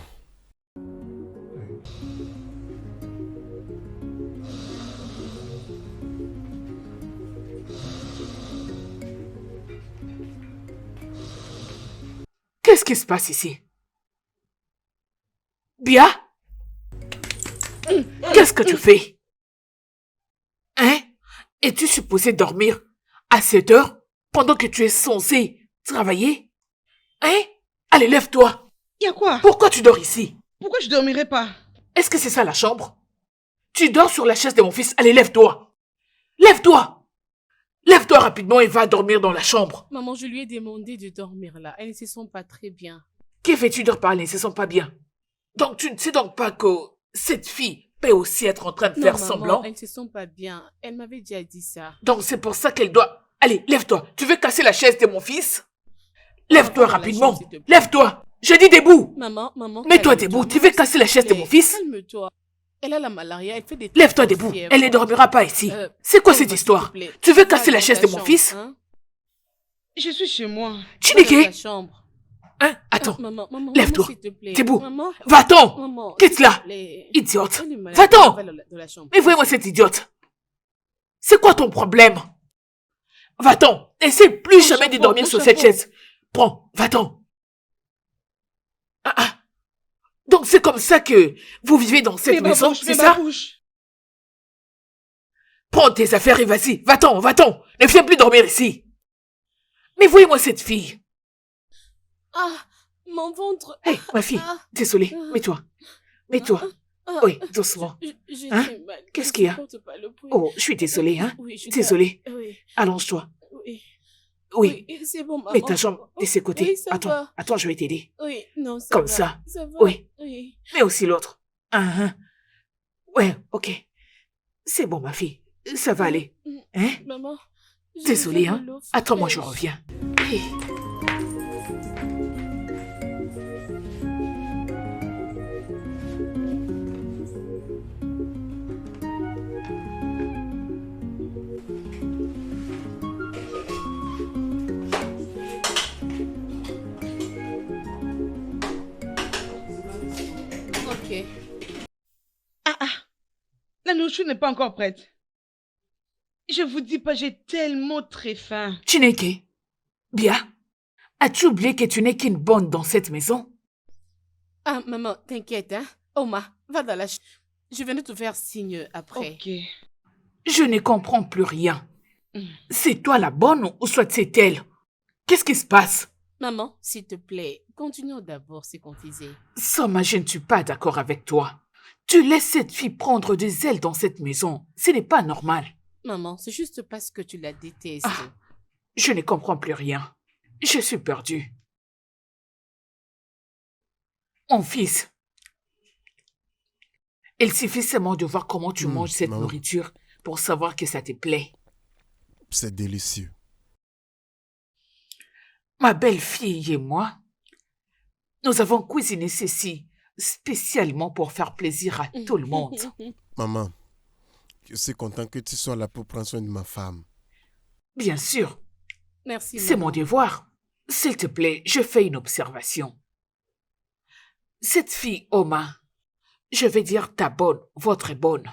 Qu'est-ce qui se passe ici? Bia? Qu'est-ce que tu fais? Hein? Es-tu supposé dormir à 7 heures pendant que tu es censé travailler? Hein? Allez, lève-toi. Y a quoi? Pourquoi tu dors ici? Pourquoi je dormirais pas? Est-ce que c'est ça la chambre? Tu dors sur la chaise de mon fils. Allez, lève-toi. Lève-toi. Lève-toi rapidement et va dormir dans la chambre. Maman, je lui ai demandé de dormir là. Elles ne se sent pas très bien. Que fais-tu de parler? Elles ne se sent pas bien. Donc tu ne sais donc pas que cette fille peut aussi être en train de faire maman, semblant? elles ne se sent pas bien. Elle m'avait déjà dit ça. Donc c'est pour ça qu'elle doit... Allez, lève-toi. Tu veux casser la chaise de mon fils? Lève-toi Maman, la rapidement. chaise, s'il te plaît. Lève-toi. Je dis debout. Maman. Mets-toi calme-toi. debout. Tu veux Maman, casser la s'il te chaise de plaît, mon fils? Calme-toi. Elle a la malaria, elle fait des... Lève-toi trucs de debout. fièvre. Elle ne dormira pas ici. C'est quoi cette calme-toi, histoire? s'il te plaît. Tu veux Va casser la dans chaise ta de mon chambre, fils? hein. Je suis chez moi. Va dans Chineke? ta chambre. Hein? Attends. Maman, Lève-toi. s'il te plaît. Debout. Maman, Va-t'en. maman, Quitte s'il te là. plaît. Idiote. Elle est malade, Va-t'en. va dans la chambre. Mais voyez-moi cette idiote. C'est quoi ton problème? Va-t'en. Essaie plus jamais de chapeau, dormir mon sur cette chapeau. chaise. Prends. Va-t'en. Ah, ah. Donc c'est comme ça que vous vivez dans cette maison, c'est ça? Prends tes affaires et vas-y. Va-t'en, va-t'en. Ne viens plus dormir ici. Mais voyez-moi cette fille. Ah, mon ventre. Hé, ma fille. Ah. Désolée. Mets-toi. Mets-toi. Ah, Oui, doucement. J'ai Hein? très mal. Qu'est-ce Je qu'il y a? supporte pas le bruit. Oh, je suis désolée, hein. Oui, je Désolée. Oui, Allonge-toi. oui. Oui. Oui, c'est bon, maman. Mets ta jambe de ce côté. Oui, ça Attends, va. attends, je vais t'aider. Oui, non, ça Comme va. ça. Ça va. Oui. Oui. Mais aussi l'autre. Ouais, ok. C'est bon, ma fille. Ça va aller. Hein? Maman. j'ai Désolée, besoin hein. de l'eau Attends-moi, je fraîche. reviens. Hey. Ok. La nourriture n'est pas encore prête. Je vous dis pas, j'ai tellement très faim. Chineke, bien. As-tu oublié que tu n'es qu'une bonne dans cette maison? Ah, maman, t'inquiète, hein. Oma, va dans la chambre. Je viens de te faire signe après. Ok. Je ne comprends plus rien. Mm. C'est toi la bonne ou soit c'est elle? Qu'est-ce qui se passe? Maman, s'il te plaît, continuons d'abord ce qu'on disait. Soma, je ne suis pas d'accord avec toi. Tu laisses cette fille prendre des ailes dans cette maison. Ce n'est pas normal. Maman, c'est juste parce que tu la détestes. Ah. Je ne comprends plus rien. Je suis perdue. Mon fils, il suffit seulement de voir comment tu manges cette maman. nourriture pour savoir que ça te plaît. C'est délicieux. Ma belle-fille et moi, nous avons cuisiné ceci spécialement pour faire plaisir à tout le monde. Maman, je suis content que tu sois là pour prendre soin de ma femme. Bien sûr, Merci, c'est maman. mon devoir. S'il te plaît, je fais une observation. Cette fille, Oma, je vais dire ta bonne, votre bonne.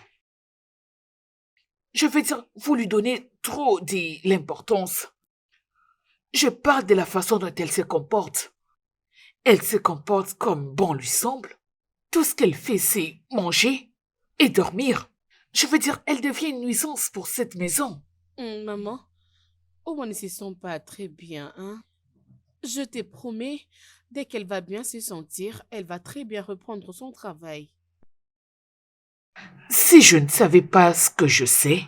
Je vais dire, vous lui donnez trop de l'importance. Je parle de la façon dont elle se comporte. Elle se comporte comme bon lui semble. Tout ce qu'elle fait, c'est manger et dormir. Je veux dire, elle devient une nuisance pour cette maison. Maman, Oma ne se sent pas très bien, hein. Je te promets, dès qu'elle va bien se sentir, elle va très bien reprendre son travail. Si je ne savais pas ce que je sais,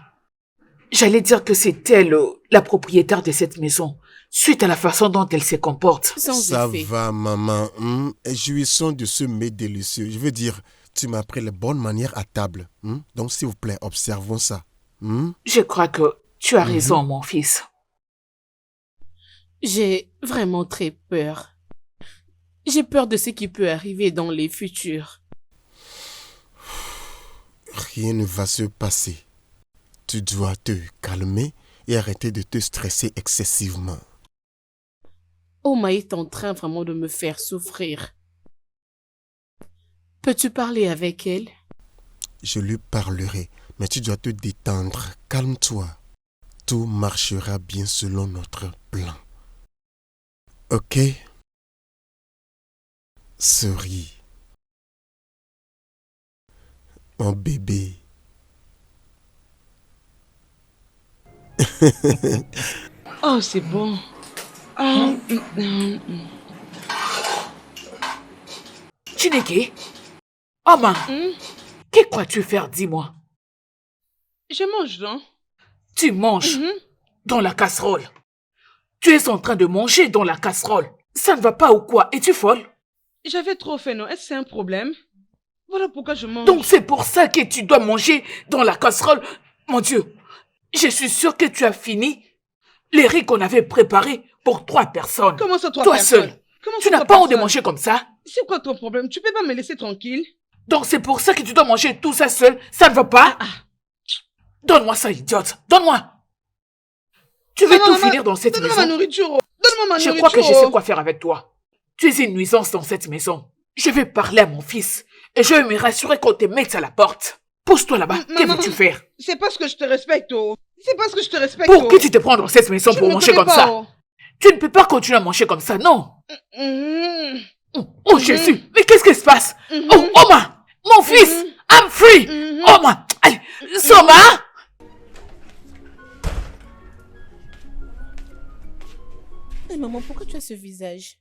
j'allais dire que c'est elle la propriétaire de cette maison, suite à la façon dont elle se comporte. Sans Ça effet. va, maman. Et jouissons de ce mets délicieux. Je veux dire, tu m'as appris les bonnes manières à table. Donc, s'il vous plaît, observons ça. Je crois que tu as raison, mon fils. J'ai vraiment très peur. J'ai peur de ce qui peut arriver dans les futurs. Rien ne va se passer. Tu dois te calmer et arrêter de te stresser excessivement. Oma est en train vraiment de me faire souffrir. Peux-tu parler avec elle? Je lui parlerai, mais tu dois te détendre. Calme-toi. Tout marchera bien selon notre plan. Ok? Souris. Mon bébé. Oh, c'est bon. Ah, Chineke, Oma, hum, que crois-tu faire, dis-moi? Je mange, non? Tu manges Mhm. dans la casserole. Tu es en train de manger dans la casserole. Ça ne va pas ou quoi? Es-tu folle? J'avais trop faim, non? Est-ce que c'est un problème? Voilà pourquoi je mange. Donc c'est pour ça que tu dois manger dans la casserole. Mon Dieu, je suis sûre que tu as fini les riz qu'on avait préparés pour 3 personnes. Comment ça, toi, Toi personne? seul. Comment Tu ça, n'as toi, pas honte de personne? manger comme ça? C'est quoi ton problème? Tu peux pas me laisser tranquille? Donc c'est pour ça que tu dois manger tout ça seul. Ça ne va pas? Donne-moi ça, idiote. Donne-moi. Tu veux tout finir dans cette Donne-moi ma maison? nourriture. Donne-moi ma Je nourriture. crois que je sais quoi faire avec toi. Tu es une nuisance dans cette maison. Je vais parler à mon fils et je vais me rassurer qu'on te mette à la porte. Pousse-toi là-bas. Que Maman. veux-tu faire? C'est parce que je te respecte, oh. C'est parce que je te respecte, Pour oh. qui tu te prends dans cette maison Tu pour me manger connais comme pas, ça? oh. Tu ne peux pas continuer à manger comme ça, non. Mhm. Oh Jésus, mais qu'est-ce qui se passe? Mhm. Oh, Oma, mon fils, Mhm. I'm free. Mhm. Oma, allez, Soma. Hey, maman, pourquoi tu as ce visage?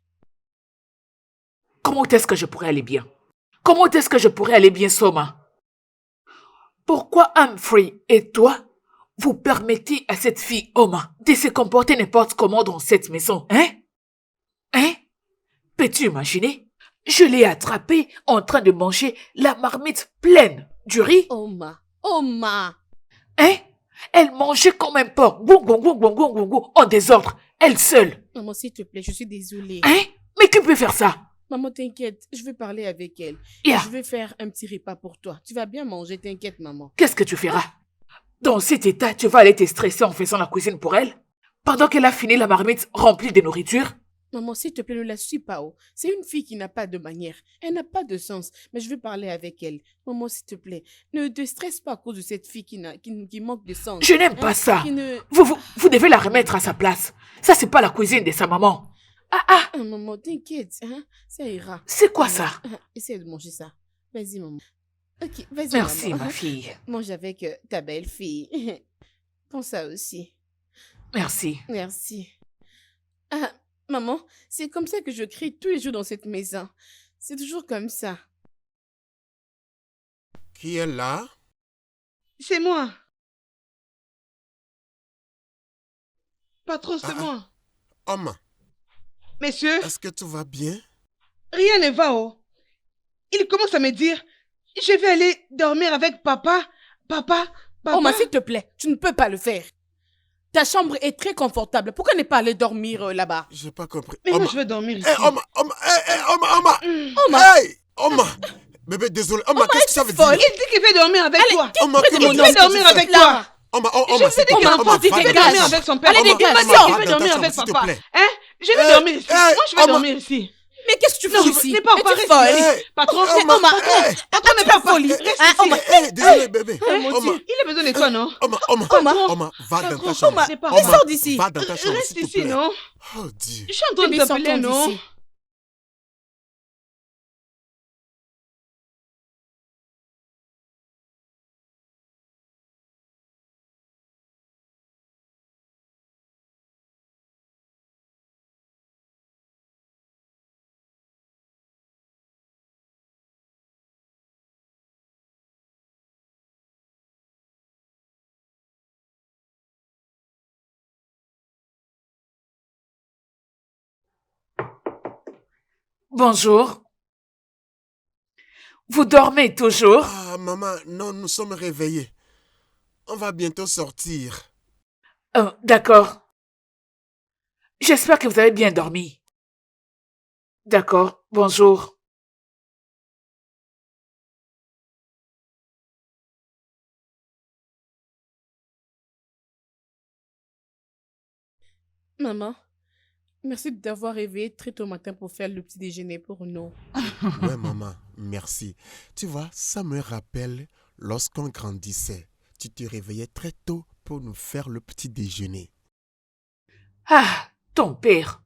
Comment est-ce que je pourrais aller bien? Comment est-ce que je pourrais aller bien, Soma? Pourquoi Humphrey et toi, vous permettez à cette fille, Oma, de se comporter n'importe comment dans cette maison, hein? Hein? Peux-tu imaginer? Je l'ai attrapée en train de manger la marmite pleine du riz. Oma, Oma. Hein? Elle mangeait comme un porc, gou, gou, gou, gou, gou, gou, gou, en désordre, elle seule. Maman, s'il te plaît, je suis désolée. Hein? Mais qui peut faire ça? Maman, t'inquiète, je vais parler avec elle. Yeah. Je vais faire un petit repas pour toi. Tu vas bien manger, t'inquiète, maman. Qu'est-ce que tu feras? Dans cet état, tu vas aller te stresser en faisant la cuisine pour elle? Pendant qu'elle a fini la marmite remplie de nourriture? Maman, s'il te plaît, ne la suis pas. Oh. C'est une fille qui n'a pas de manière. Elle n'a pas de sens. Mais je vais parler avec elle. Maman, s'il te plaît, ne te stresse pas à cause de cette fille qui manque de sens. Je n'aime pas ça. Qui ne... Vous devez la remettre à sa place. Ça, c'est pas la cuisine de sa maman. Ah, maman, t'inquiète. Hein? Ça ira. C'est quoi ça? Essaye de manger ça. Vas-y, maman. Ok, vas-y, Merci, maman. ma fille. Mange avec ta belle-fille. Prends ça aussi. Merci. Merci. Ah, maman, c'est comme ça que je crie tous les jours dans cette maison. C'est toujours comme ça. Qui est là? C'est moi. Patron, c'est moi. Oma, Messieurs, est-ce que tout va bien? rien ne va, oh. Il commence à me dire, je vais aller dormir avec papa. Papa. Oma, s'il te plaît, tu ne peux pas le faire. Ta chambre est très confortable. Pourquoi ne pas aller dormir là-bas? J'ai pas compris. Mais moi, Oma. je vais dormir ici. Hey, Oma, Oma. Oma, Hey, Oma. Bébé, désolé. Oma, qu'est-ce que ça veut dire? Il dit qu'il veut dormir avec toi. Oma, prête que mon me Il veut dis-tu dormir fais? avec toi. Oma, Je Oma, vous ai s'il dit te qu'il plaît. va Oma, dit va dormir dégage. dans ta avec son père. Allez, Il dégage. m'a dit Oma, qu'il va veut dans ta dormir chambre, avec s'il te papa. plaît. Hein? Je vais dormir ici. hey, Moi, je vais Oma. dormir ici. mais qu'est-ce que tu fais Non, ici? n'es pas Es-tu embarrassé. folle? Hey, Patron, Oma, Oma, patron n'est pas folie. Hey, Reste Ah, ici. Oma. hey, désolé, bébé. Oh, mon Oma, Dieu. Il a besoin de toi, non? Oma, Oma. va dans ta Patron, chambre. Oma, n'est pas Et sors d'ici. Va dans ta chambre, Reste s'il te ici, plaît. non? Oh Dieu. Je suis en train de Bébé, t'appeler, sortons non? d'ici. Bonjour. Vous dormez toujours? Ah, maman, non, nous sommes réveillés. On va bientôt sortir. D'accord. J'espère que vous avez bien dormi. D'accord. Bonjour. Maman, merci de t'avoir réveillée très tôt matin pour faire le petit déjeuner pour nous. Ouais, maman, merci. Tu vois, ça me rappelle lorsqu'on grandissait. Tu te réveillais très tôt pour nous faire le petit déjeuner. Ah, ton père.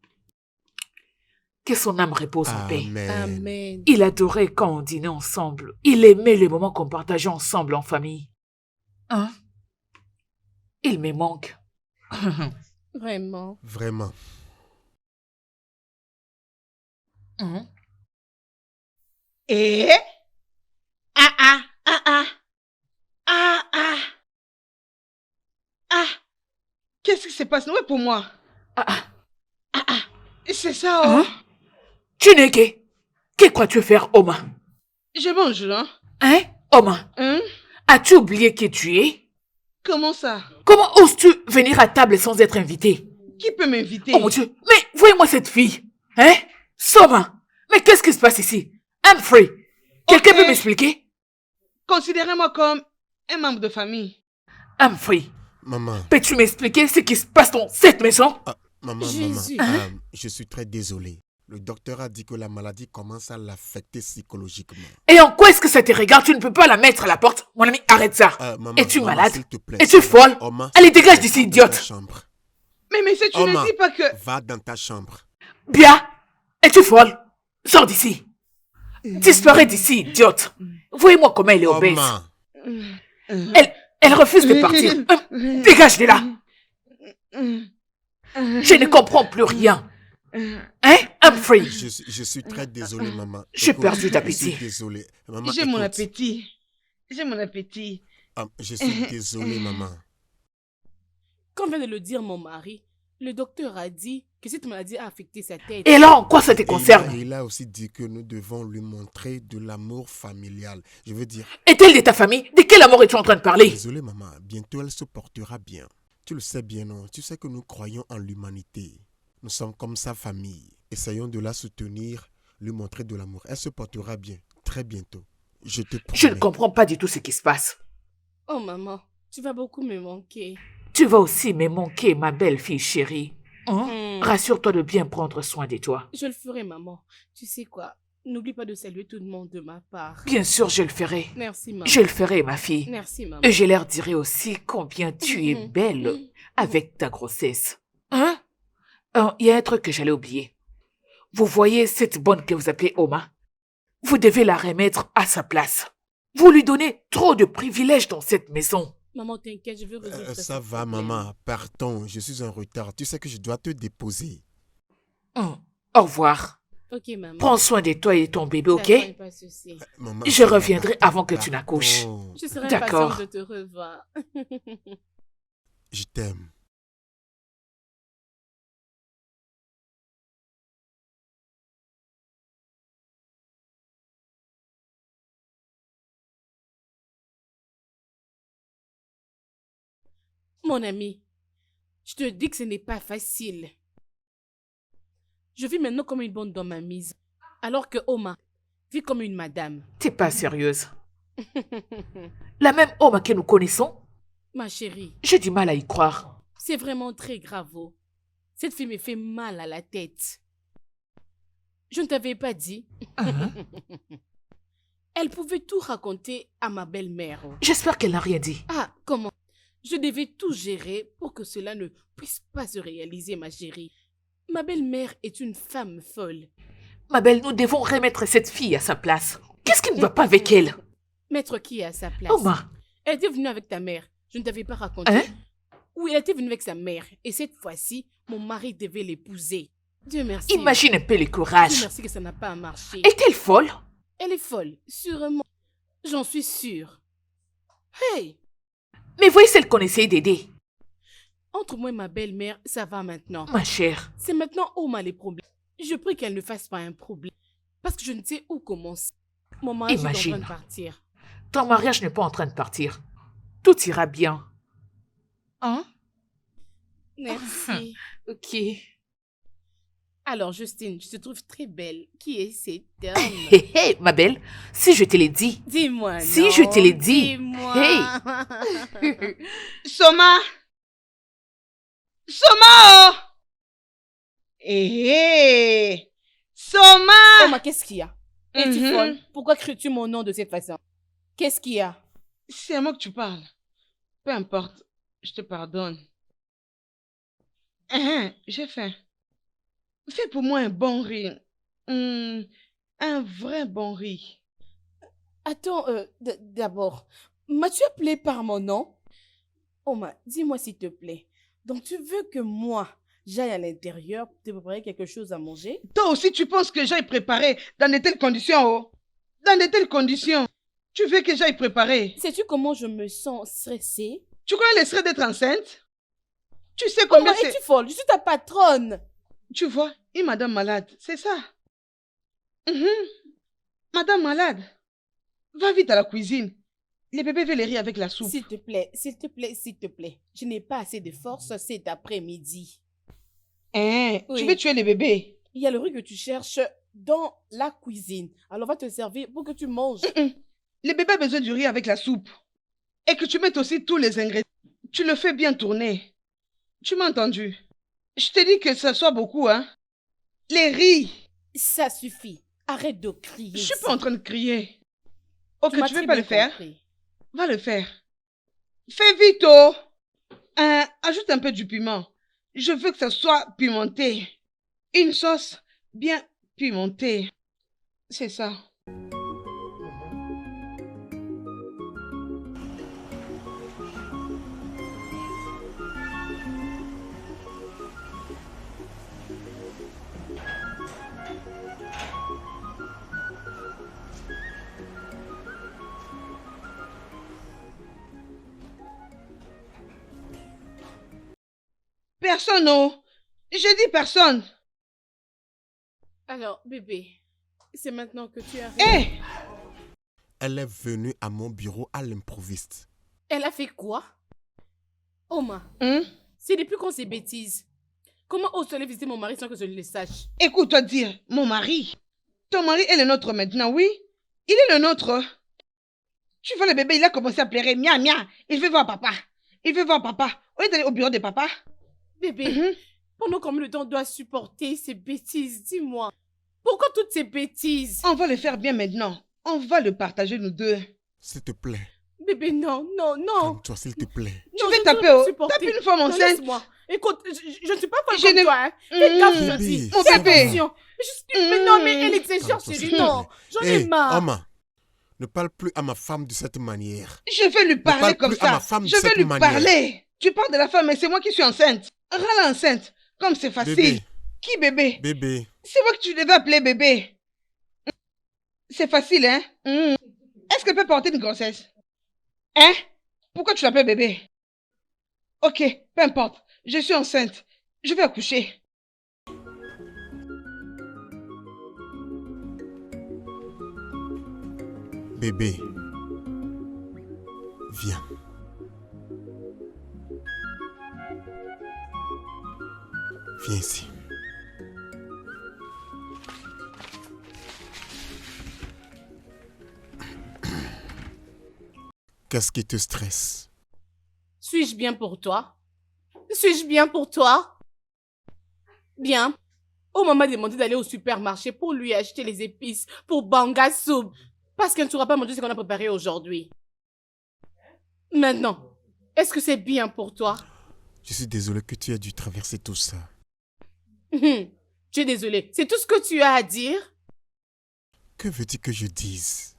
Que son âme repose en paix. Amen. Amen. Il adorait quand on dînait ensemble. Il aimait les moments qu'on partageait ensemble en famille. Hein? Il me manque. Vraiment. Vraiment. Hein? Et ah ah ah ah ah ah ah. Qu'est-ce qui se passe? Ouais, pour moi. Ah, ah. Ah ah. C'est ça, oh. Hein? Chineke, que crois-tu faire, Oma? Je mange, hein? Hein, Oma? Hein? As-tu oublié qui tu es? Comment ça? Comment oses-tu venir à table sans être invité? Qui peut m'inviter? Oh mon Dieu, mais voyez-moi cette fille. Hein? Soma, mais qu'est-ce qui se passe ici? Humphrey, quelqu'un Ok. peut m'expliquer? Considérez-moi comme un membre de famille. Humphrey, Maman. peux-tu m'expliquer ce qui se passe dans cette maison? Maman, Jésus. maman. Je suis très désolé. Le docteur a dit que la maladie commence à l'affecter psychologiquement. Et en quoi est-ce que ça te regarde? Tu ne peux pas la mettre à la porte. Mon ami, arrête ça. Maman, Es-tu maman, malade? s'il te plaît. Es-tu folle? Oma, Allez, s'il te dégage plaît, d'ici, va dans ta idiote. chambre. Mais tu Oma, ne dis pas que... Va dans ta chambre. Bien. Es-tu folle? Sors d'ici. Disparais d'ici, idiote. Voyez-moi comment elle est obèse. Oma. Elle refuse de partir. Dégage de là. Je ne comprends plus rien. Hein, Humphrey? Je suis très désolé, maman. J'ai Écoute, perdu Je d'appétit. suis désolé. Maman, J'ai mon écoute. appétit. J'ai mon appétit. Je suis désolé, maman. Comme vient de le dire mon mari, le docteur a dit que cette maladie a affecté sa tête. Et là, en quoi ça te Et concerne? il a aussi dit que nous devons lui montrer de l'amour familial. Je veux dire, Est-elle de ta famille? De quel amour es-tu en train de parler? désolé, maman. Bientôt, elle se portera bien. Tu le sais bien, non? Tu sais que nous croyons en l'humanité. Nous sommes comme sa famille. Essayons de la soutenir, lui montrer de l'amour. Elle se portera bien, très bientôt. Je te promets. Je ne comprends pas du tout ce qui se passe. Oh maman, tu vas beaucoup me manquer. Tu vas aussi me manquer, ma belle fille chérie. Hein? Hmm. Rassure-toi de bien prendre soin de toi. Je le ferai, maman. Tu sais quoi? N'oublie pas de saluer tout le monde de ma part. Bien sûr, je le ferai. Merci, maman. Je le ferai, ma fille. Merci, maman. Et je leur dirai aussi combien tu es Mhm. belle avec ta grossesse. Hein? Il y a un truc que j'allais oublier. Vous voyez cette bonne que vous appelez Oma? Vous devez la remettre à sa place. Vous lui donnez trop de privilèges dans cette maison. Maman, t'inquiète, je vais résoudre Ça ce va, problème. maman. Partons. Je suis en retard. Tu sais que je dois te déposer. Au revoir. Ok, maman. Prends soin de toi et de ton bébé, ok? D'accord, pas de souci. Maman, Je ça va, reviendrai avant que tu partons. n'accouches. Je serai D'accord. impatiente de te revoir. Je t'aime. Mon ami, je te dis que ce n'est pas facile. Je vis maintenant comme une bonne dans ma mise, alors que Oma vit comme une madame. T'es pas sérieuse. La même homme que nous connaissons? Ma chérie, J'ai du mal à y croire. c'est vraiment très grave. Oh. Cette fille me fait mal à la tête. Je ne t'avais pas dit. Elle pouvait tout raconter à ma belle-mère. Oh. J'espère qu'elle n'a rien dit. Ah, comment? Je devais tout gérer pour que cela ne puisse pas se réaliser, ma chérie. Ma belle-mère est une femme folle. Ma belle, nous devons remettre cette fille à sa place. Qu'est-ce qui ne va pas avec elle? Mettre qui à sa place? Oma, Elle était venue avec ta mère. Je ne t'avais pas raconté. hein? Oui, elle était venue avec sa mère. Et cette fois-ci, mon mari devait l'épouser. Dieu merci. Imagine un peu le Dieu courage. merci que ça n'a pas marché. Est-elle folle? Elle est folle, sûrement. J'en suis sûre. Hey! Mais voyez celle qu'on essaye d'aider. Entre moi et ma belle-mère, ça va maintenant. Ma chère, C'est maintenant Oma les problèmes. Je prie qu'elle ne fasse pas un problème. Parce que je ne sais où commencer. Mon mari est en Imagine. train de partir. ton mariage n'est pas en train de partir. Tout ira bien. Hein? Merci. Ok. Alors, Justine, je te trouve très belle. Qui est cet homme? Hé, hé, ma belle, si je te l'ai dit. Dis-moi. Si non, je te l'ai dit. Dis-moi. Soma! Soma! Oh! Eh! Soma! Oma, qu'est-ce qu'il y a? Es-tu Mhm. folle? Pourquoi cries-tu mon nom de cette façon? Qu'est-ce qu'il y a? C'est à moi que tu parles. Peu importe, je te pardonne. J'ai faim. Fais pour moi un bon riz. Un vrai bon riz. Attends, d'abord, m'as-tu appelé par mon nom? Oma, dis-moi s'il te plaît. Donc tu veux que moi, j'aille à l'intérieur pour te préparer quelque chose à manger? Toi aussi, tu penses que j'aille préparer dans de telles conditions, oh? Dans de telles conditions. Tu veux que j'aille préparer? Sais-tu comment je me sens stressée? Tu connais les stress d'être enceinte? Tu sais Oma, combien c'est... es-tu folle? Je suis ta patronne. Tu vois, une madame malade, c'est ça. Mhm. Madame malade, va vite à la cuisine. Les bébés veulent les riz avec la soupe. S'il te plaît, s'il te plaît, s'il te plaît. Je n'ai pas assez de force cet après-midi. Hein, Oui. tu veux tuer les bébés? Il y a le riz que tu cherches dans la cuisine. Alors on va te servir pour que tu manges. Les bébés ont besoin du riz avec la soupe. Et que tu mettes aussi tous les ingrédients. Tu le fais bien tourner. Tu m'as entendu? Je te dis que ça soit beaucoup, hein. Les riz. Ça suffit. Arrête de crier. Je suis ici. pas en train de crier. Ok, m'as tu veux très pas bien le faire? compris. Va le faire. Fais vite, oh. Ajoute un peu du piment. Je veux que ça soit pimenté. Une sauce bien pimentée. C'est ça. Personne, oh. J'ai dit personne. Alors, bébé, c'est maintenant que tu arrives. Hé! Elle est venue à mon bureau à l'improviste. Elle a fait quoi? Oma, Hein? c'est depuis quand ces bêtises? Comment oses-tu visiter mon mari sans que je le sache? Écoute-toi dire, mon mari. Ton mari est le nôtre maintenant, oui? Il est le nôtre. Tu vois le bébé, il a commencé à pleurer. Mia, mia. Il veut voir papa. Il veut voir papa. Au lieu d'aller au bureau de papa. Bébé, pendant combien de temps on doit supporter ces bêtises? Dis-moi. Pourquoi toutes ces bêtises? On va le faire bien maintenant. On va le partager, nous deux. S'il te plaît, Bébé, non, non, non. calme-toi, s'il te plaît. Tu Non, veux je ne taper, peux pas oh? supporter. Tape une femme Non, enceinte. laisse-moi. Écoute, je ne suis pas folle Je comme ne- toi. Hein. Fais gaffe, je Bébé, dis. Mon Fais bébé. attention. Mais non, mais elle exagère, Calme-toi, chérie. s'il te Non, plaît. j'en ai Hé, marre. Oma, ne parle plus à ma femme de cette manière. Je vais lui parler parle comme plus à ma ça. femme de Je vais cette lui manière. parler. Tu parles de la femme, mais c'est moi qui suis enceinte. Rends-la enceinte. Comme c'est facile. Bébé. Qui bébé? Bébé, C'est moi que tu devais appeler bébé. C'est facile, hein? Est-ce qu'elle peut porter une grossesse? Hein? Pourquoi tu l'appelles bébé? Ok, peu importe. Je suis enceinte. Je vais accoucher. bébé. Viens. Viens ici. Qu'est-ce qui te stresse? Suis-je bien pour toi? Suis-je bien pour toi? Bien. Oh, maman m'a demandé d'aller au supermarché pour lui acheter les épices pour banga soup. Parce qu'elle ne saura pas manger ce qu'on a préparé aujourd'hui. Maintenant, est-ce que c'est bien pour toi? Je suis désolé que tu aies dû traverser tout ça. Tu es désolée. C'est tout ce que tu as à dire? Que veux-tu que je dise?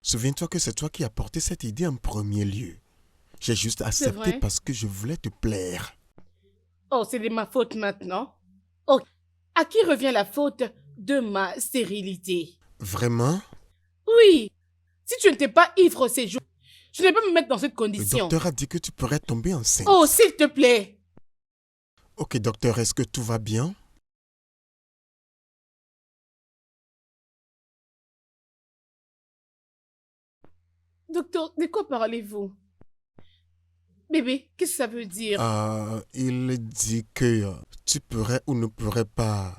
Souviens-toi que c'est toi qui as porté cette idée en premier lieu. J'ai juste accepté vrai? parce que je voulais te plaire. Oh, c'est de ma faute maintenant. Oh, à qui revient la faute de ma stérilité? Vraiment? Oui. Si tu n'étais pas ivre ces jours, je n'ai pas me mettre dans cette Le condition. docteur a dit que tu pourrais tomber enceinte. Oh, s'il te plaît. Ok, docteur, est-ce que tout va bien? Docteur, de quoi parlez-vous? Bébé, qu'est-ce que ça veut dire? Il dit que tu pourrais ou ne pourrais pas.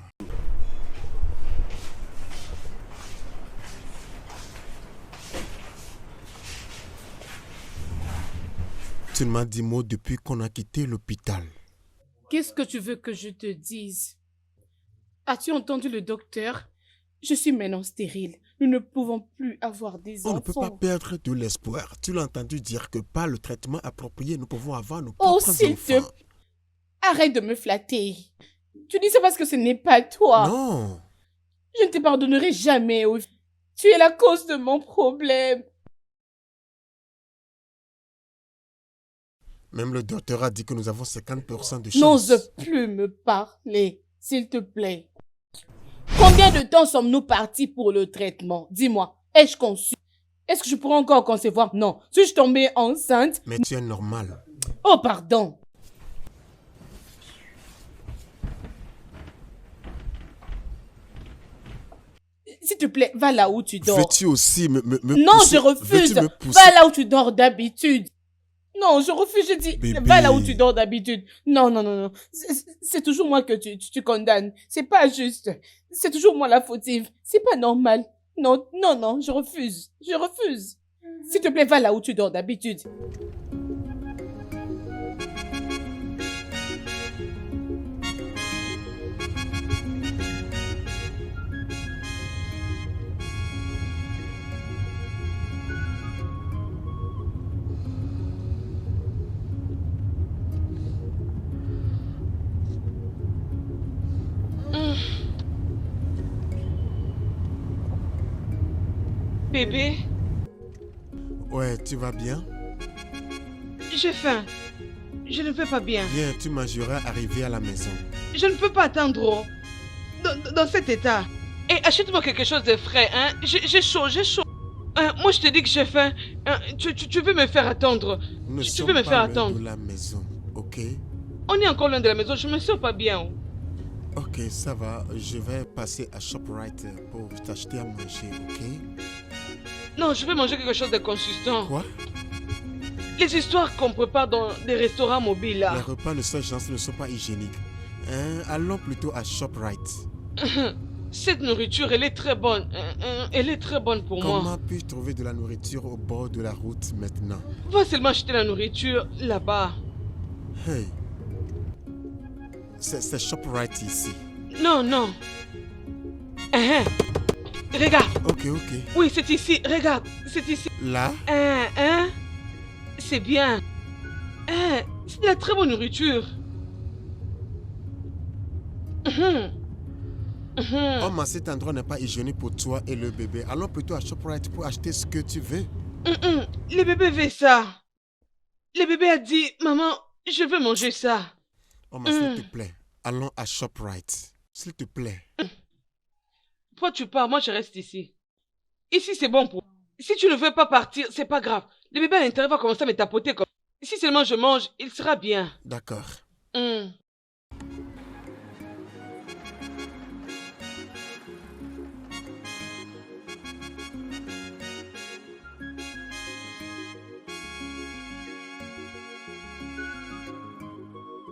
Tu ne m'as dit mot depuis qu'on a quitté l'hôpital. Qu'est-ce que tu veux que je te dise? As-tu entendu le docteur? Je suis maintenant stérile. Nous ne pouvons plus avoir des On enfants. ne peut pas perdre de l'espoir. Tu l'as entendu dire que par le traitement approprié, nous pouvons avoir nos Oh, propres s'il te enfants. plaît. Arrête de me flatter. Tu dis ça parce que ce n'est pas toi. Non, Je ne te pardonnerai jamais, Ovi. Tu es la cause de mon problème. Même le docteur a dit que nous avons 50% de chance. N'ose plus me parler, s'il te plaît. Combien de temps sommes-nous partis pour le traitement? Dis-moi, ai-je conçu? Est-ce que je pourrais encore concevoir? Non. Suis-je tombée enceinte? Mais tu es normal. Oh, pardon. S'il te plaît, va là où tu dors. Veux-tu aussi me Non, pousser? je refuse. Veux-tu me pousser? Va là où tu dors d'habitude. Non, je refuse, je dis, Bébé. va là où tu dors d'habitude. Non, non, non, non. C'est toujours moi que tu condamnes. C'est pas juste. C'est toujours moi la fautive. C'est pas normal. Non, non, non, je refuse. Je refuse. S'il te plaît, va là où tu dors d'habitude. Bébé, Ouais, tu vas bien? j'ai faim. Je ne vais pas bien. Bien, tu mangeras arrivé à la maison. Je ne peux pas attendre. Oh. Dans cet état. Et achète-moi quelque chose de frais, hein. J'ai chaud, j'ai chaud. Moi, je te dis que j'ai faim. Tu veux me faire attendre. Nous ne Tu sommes veux me pas faire loin attendre. de la maison, ok? On est encore loin de la maison, je me sens pas bien. Oh. Ok, ça va. Je vais passer à ShopRite pour t'acheter à manger, ok? Non, je vais manger quelque chose de consistant. Quoi? Les histoires qu'on prépare dans des restaurants mobiles là. Les repas de ce genre ne sont pas hygiéniques. Hein? Allons plutôt à ShopRite. Cette nourriture, elle est très bonne. Elle est très bonne pour moi. Comment puis-je trouver de la nourriture au bord de la route maintenant? Va seulement acheter la nourriture là-bas. Hey! C'est ShopRite ici. Non, non. Regarde. Ok, ok. Oui, c'est ici. Regarde, c'est ici. Là? C'est bien. C'est de la très bonne nourriture. Oh, mais cet endroit n'est pas hygiénique pour toi et le bébé. Allons plutôt à ShopRite pour acheter ce que tu veux. Le bébé veut ça. Le bébé a dit, maman, je veux manger ça. Oh, mais s'il te plaît, allons à ShopRite. S'il te plaît. Toi, tu pars, moi, je reste ici. Ici, c'est bon pour... Si tu ne veux pas partir, c'est pas grave. Le bébé à l'intérieur va commencer à me tapoter comme... Si seulement je mange, il sera bien. D'accord.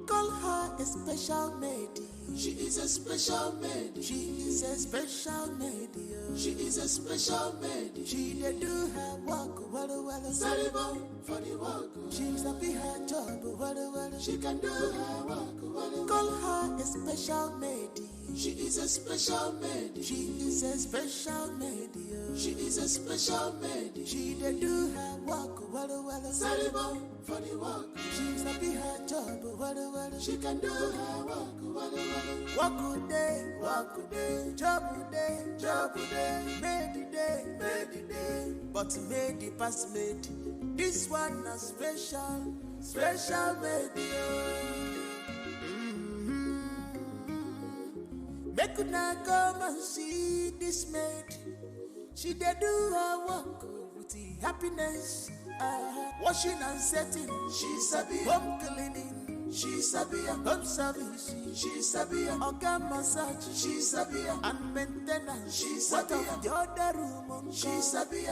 Call her a special lady. She is a special lady. She is a special lady. She is a special lady. She dey do her work, well. Sorry, boy, for the work. She's not be her job, well. She can do her work, well. Call her a special lady. She is a special lady. She is a special lady. She is a special lady. She dey do her work, well. Sorry, boy, for the work. She's not be her job, well. She can do her work, well. Work good day, job good day, made the day, but made the past made. This one a special made. Make una come and see this maid. She dey do her work with the happiness. Washing and setting, she sabi. Home cleaning, she sabi. Home service, she sabi. Organ massage, she sabi. And maintenance, she sabi. What of the other room, she sabi.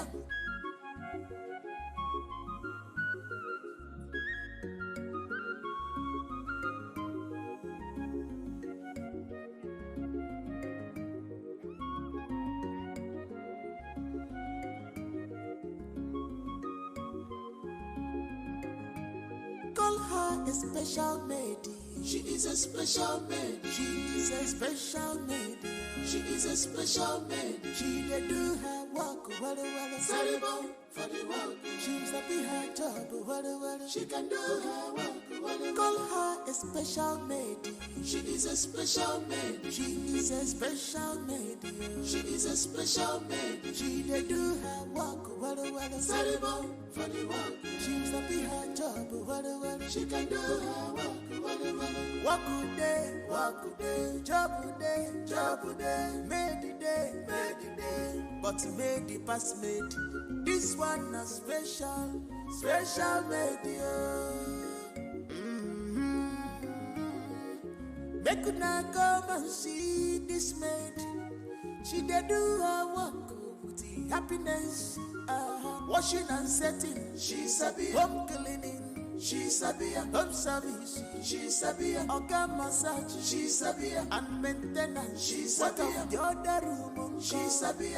Call her a special lady. She is a special lady. She is a special lady. She is a special lady. She dey do her work, Saribo for the work. She's a big hard job. She can do her work. Call her a special lady. She is a special lady. She is a special lady. She is a special lady. She dey do her work. Saribo for the work. She's a big hard job. She can do her work. Work good day, job day, made the day, but made the past made. This one a special made. Make una come and see this maid. She dey do her work with the happiness. Washing and setting, she sabi. Home cleaning, she sabi. Home service, she sabi. Organ massage, she sabi. And maintenance, she sabi. What of the other room, she sabi.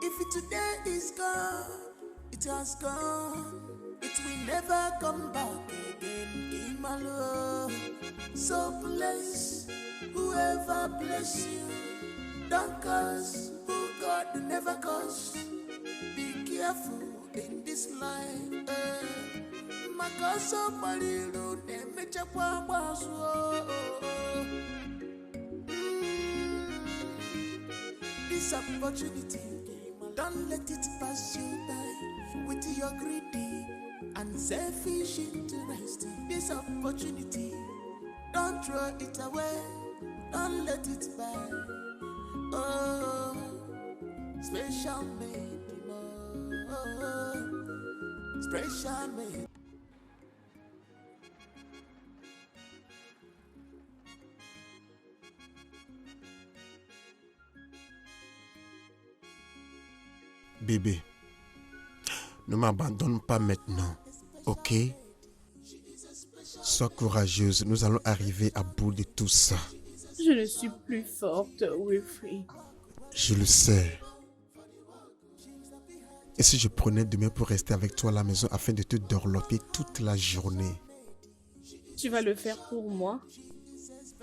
If it today is gone, it has gone. It will never come back again. Kimalo. So bless whoever bless you. Don't curse who God never curse. Be careful in this life. Makaso marilu nemecha kwa basu. This opportunity, don't let it pass you by with your greedy and selfish interest. This opportunity, don't throw it away, don't let it by. Oh, special made, oh, special made. Bébé, ne m'abandonne pas maintenant, ok? Sois courageuse, nous allons arriver à bout de tout ça. Je ne suis plus forte, Wilfrid. Je le sais. Et si je prenais demain pour rester avec toi à la maison afin de te dorloter toute la journée? Tu vas le faire pour moi?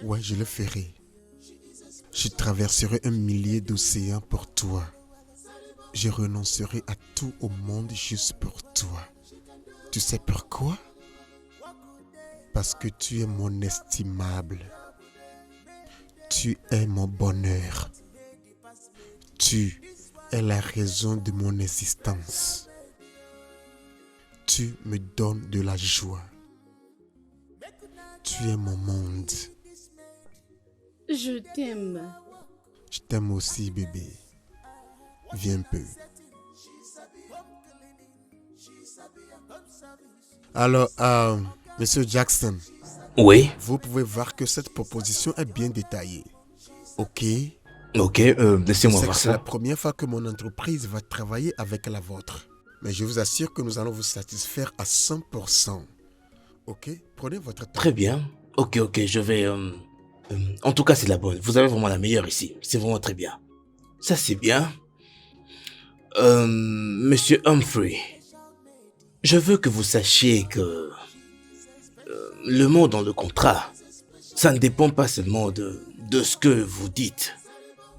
Ouais, je le ferai. Je traverserai 1 millier d'océans pour toi. Je renoncerai à tout au monde juste pour toi. Tu sais pourquoi? Parce que tu es mon estimable. Tu es mon bonheur. Tu es la raison de mon existence. Tu me donnes de la joie. Tu es mon monde. Je t'aime. Je t'aime aussi, bébé. Viens un peu. Alors, Monsieur Jackson. Oui. Vous pouvez voir que cette proposition est bien détaillée. Ok? Ok, laissez-moi voir C'est la ça. première fois que mon entreprise va travailler avec la vôtre. Mais je vous assure que nous allons vous satisfaire à 100%. Ok? Prenez votre temps. Très bien. Ok, je vais... en tout cas, c'est la bonne. Vous avez vraiment la meilleure ici. C'est vraiment très bien. Ça, c'est bien. Monsieur Humphrey, je veux que vous sachiez que le mot dans le contrat, ça ne dépend pas seulement de ce que vous dites,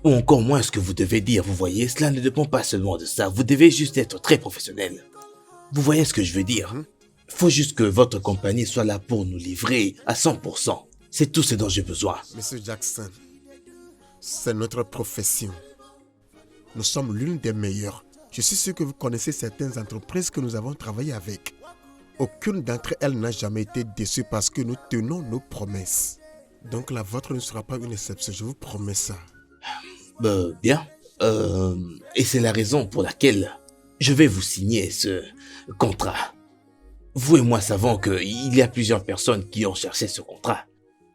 ou encore moins ce que vous devez dire, vous voyez, cela ne dépend pas seulement de ça, vous devez juste être très professionnel. Vous voyez ce que je veux dire? Il faut juste que votre compagnie soit là pour nous livrer à 100%. C'est tout ce dont j'ai besoin. Monsieur Jackson, c'est notre profession. Nous sommes l'une des meilleures. Je suis sûr que vous connaissez certaines entreprises que nous avons travaillé avec. Aucune d'entre elles n'a jamais été déçue parce que nous tenons nos promesses. Donc la vôtre ne sera pas une exception, je vous promets ça. Bien. Et c'est la raison pour laquelle je vais vous signer ce contrat. Vous et moi savons qu'il y a plusieurs personnes qui ont cherché ce contrat.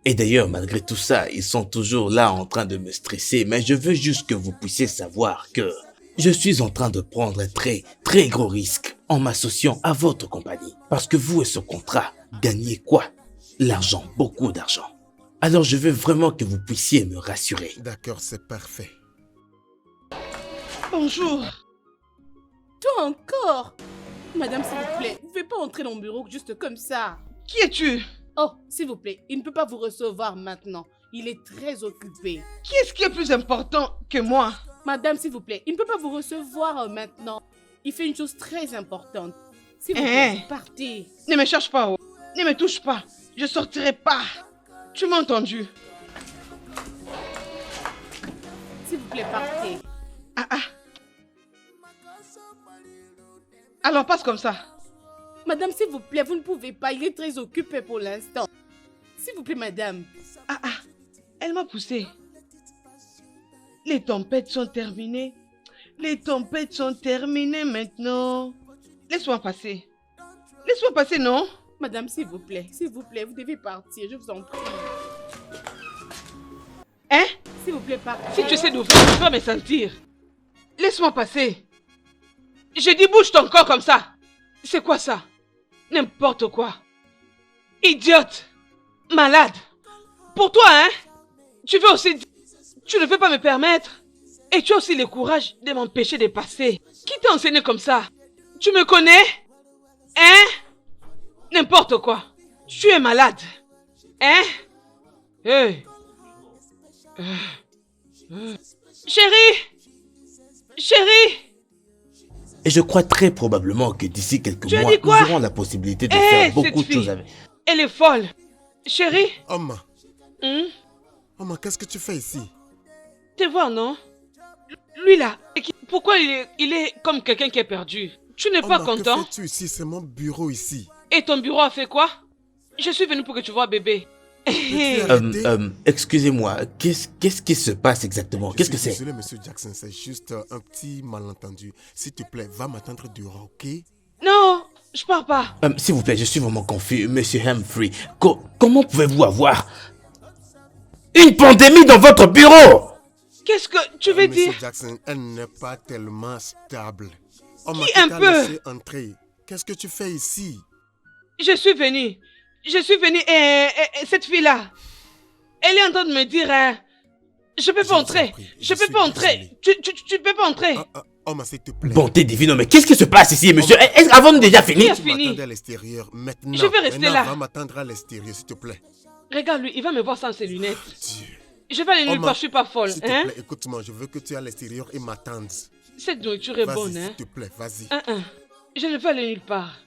Et d'ailleurs, malgré tout ça, ils sont toujours là en train de me stresser. Mais je veux juste que vous puissiez savoir que je suis en train de prendre un très, très gros risque en m'associant à votre compagnie. Parce que vous et ce contrat, gagnez quoi? L'argent, beaucoup d'argent. Alors je veux vraiment que vous puissiez me rassurer. D'accord, c'est parfait. Bonjour. Toi encore? Madame, s'il vous plaît, vous ne pouvez pas entrer dans mon bureau juste comme ça. Qui es-tu? Oh, s'il vous plaît, il ne peut pas vous recevoir maintenant. Il est très occupé. Qui est-ce qui est plus important que moi? Madame, s'il vous plaît, il ne peut pas vous recevoir maintenant. Il fait une chose très importante. S'il vous plaît, vous partez. Ne me cherche pas, oh. Ne me touche pas. Je sortirai pas. Tu m'as entendu? S'il vous plaît, partez. Ah ah. Alors passe comme ça. Madame, s'il vous plaît, vous ne pouvez pas. Il est très occupé pour l'instant. S'il vous plaît, madame. Ah ah. Elle m'a poussé. Les tempêtes sont terminées. Les tempêtes sont terminées maintenant. Laisse-moi passer. Laisse-moi passer, non? Madame, s'il vous plaît, vous devez partir, je vous en prie. Hein? S'il vous plaît, partez. Si tu essaies d'ouvrir, tu vas me sentir. Laisse-moi passer. Je dis bouge ton corps comme ça. C'est quoi ça? N'importe quoi. Idiote. Malade. Pour toi, hein? Tu veux aussi... Tu ne veux pas me permettre. Et tu as aussi le courage de m'empêcher de passer. Qui t'a enseigné comme ça? Tu me connais? Hein? N'importe quoi. Tu es malade. Hein? Hey. Chérie! Chérie! Et je crois très probablement que d'ici quelques Tu as mois, dit quoi? nous aurons la possibilité de faire beaucoup de choses avec. Elle est folle. Chérie? Oma, Hmm? Oma, qu'est-ce que tu fais ici? T'es voir, non? Lui là, pourquoi il est comme quelqu'un qui est perdu? Tu n'es pas Oma, content? que fais-tu ici? C'est mon bureau ici. Et ton bureau a fait quoi? Je suis venu pour que tu vois bébé. Excusez-moi, qu'est-ce qui se passe exactement? Qu'est-ce que c'est? Désolé, monsieur Jackson, c'est juste un petit malentendu. S'il te plaît, va m'attendre dehors, ok? Non, je pars pas. S'il vous plaît, je suis vraiment confus, monsieur Humphrey. Comment pouvez-vous avoir une pandémie dans votre bureau? Qu'est-ce que tu veux dire? Monsieur Jackson, elle n'est pas tellement stable. Oma, Qui qui un t'a peu? laissé entrer. Qu'est-ce que tu fais ici? Je suis venue et cette fille-là, elle est en train de me dire, je peux pas entrer, je peux pas entrer, tu peux pas entrer. Oma, s'il te plaît. Bonté divine, mais qu'est-ce qui se passe ici, monsieur? Avons-nous déjà fini? Qui a Tu fini? m'attends à l'extérieur maintenant. Je vais rester là. Va m'attendre à l'extérieur, s'il te plaît. Regarde lui, il va me voir sans ses lunettes. Dieu. Je vais aller nulle Oma, part, je suis pas folle, S'il te hein? plaît, écoute-moi, je veux que tu ailles à l'extérieur et m'attendes. Cette nourriture est bonne, Vas-y, hein? s'il te plaît, vas-y. Je ne veux aller nulle part.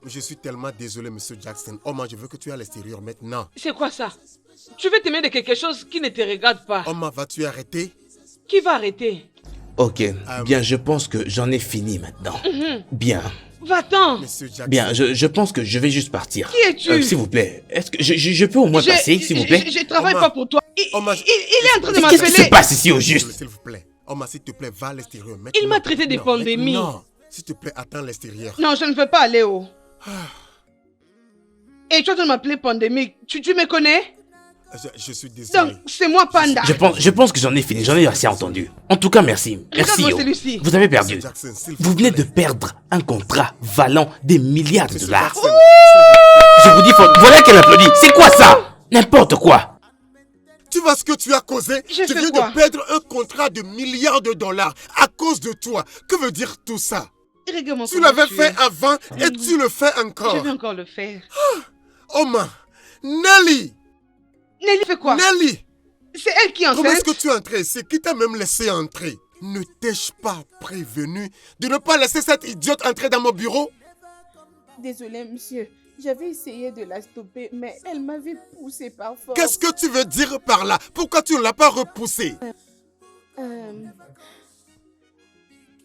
Je suis tellement désolé, monsieur Jackson. Oma, je veux que tu ailles à l'extérieur maintenant. C'est quoi ça? Tu veux t'aimer de quelque chose qui ne te regarde pas. Oma, vas-tu arrêter? Qui va arrêter? Ok, bien, je pense que j'en ai fini maintenant. Bien. Va-t'en. Monsieur Jackson. Bien, je pense que je vais juste partir. Qui es-tu? S'il vous plaît, est-ce que je peux au moins passer, s'il vous plaît? Je travaille Oma. pas pour toi. Oma, Il est en train de Mais qu'est-ce qui se m'appeler. passe ici au juste? S'il vous plaît. Oma, s'il te plaît, va à l'extérieur maintenant. Il m'a traité de pandémie. Non, s'il te plaît, attends à l'extérieur. Non, je ne veux pas aller où. Et tu es en train de m'appeler pandémique. Tu me connais? Je suis désolé. Donc, c'est moi Panda. Je pense que j'en ai fini, j'en ai assez entendu. En tout cas, merci. Merci. Regarde-moi oh. celui-ci. Vous avez perdu. Monsieur Jackson, s'il vous Vous venez plaît. de perdre un contrat valant des milliards de Monsieur dollars. Jackson, Je vous dis, voilà qu'elle applaudit. C'est quoi ça? N'importe quoi. tu vois ce que tu as causé? J'ai Tu fait viens quoi? de perdre un contrat de milliards de dollars à cause de toi. Que veut dire tout ça? Regarde-moi Tu comment l'avais tu fait es. avant et tu le fais Je encore. vais encore le faire. Oma, Nelly, Nelly fait quoi? Nelly, C'est elle qui est comment est-ce enceinte. que tu es entré ici? Qui t'a même laissé entrer? Ne t'ai-je pas prévenu de ne pas laisser cette idiote entrer dans mon bureau? Désolé, monsieur. J'avais essayé de la stopper, mais elle m'avait poussé par force. Qu'est-ce que tu veux dire par là? Pourquoi tu ne l'as pas repoussée?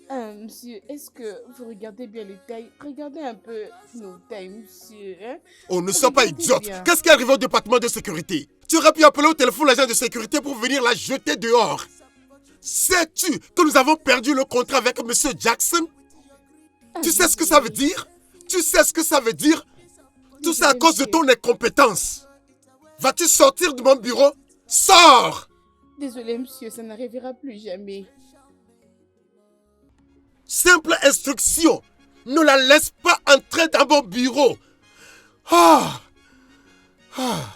Monsieur, est-ce que vous regardez bien les tailles? Regardez un peu nos tailles, monsieur. Hein? Oh, ne sois pas Regardez idiote. bien. Qu'est-ce qui arrive au département de sécurité? Tu aurais pu appeler au téléphone l'agent de sécurité pour venir la jeter dehors. Sais-tu que nous avons perdu le contrat avec monsieur Jackson? Tu sais ce que ça veut dire? Tu sais ce que ça veut dire? Tout ça à cause de ton incompétence. Vas-tu sortir de mon bureau? Sors! Désolé, monsieur, ça n'arrivera plus jamais. Simple instruction. Ne la laisse pas entrer dans mon bureau. Ah! Ah!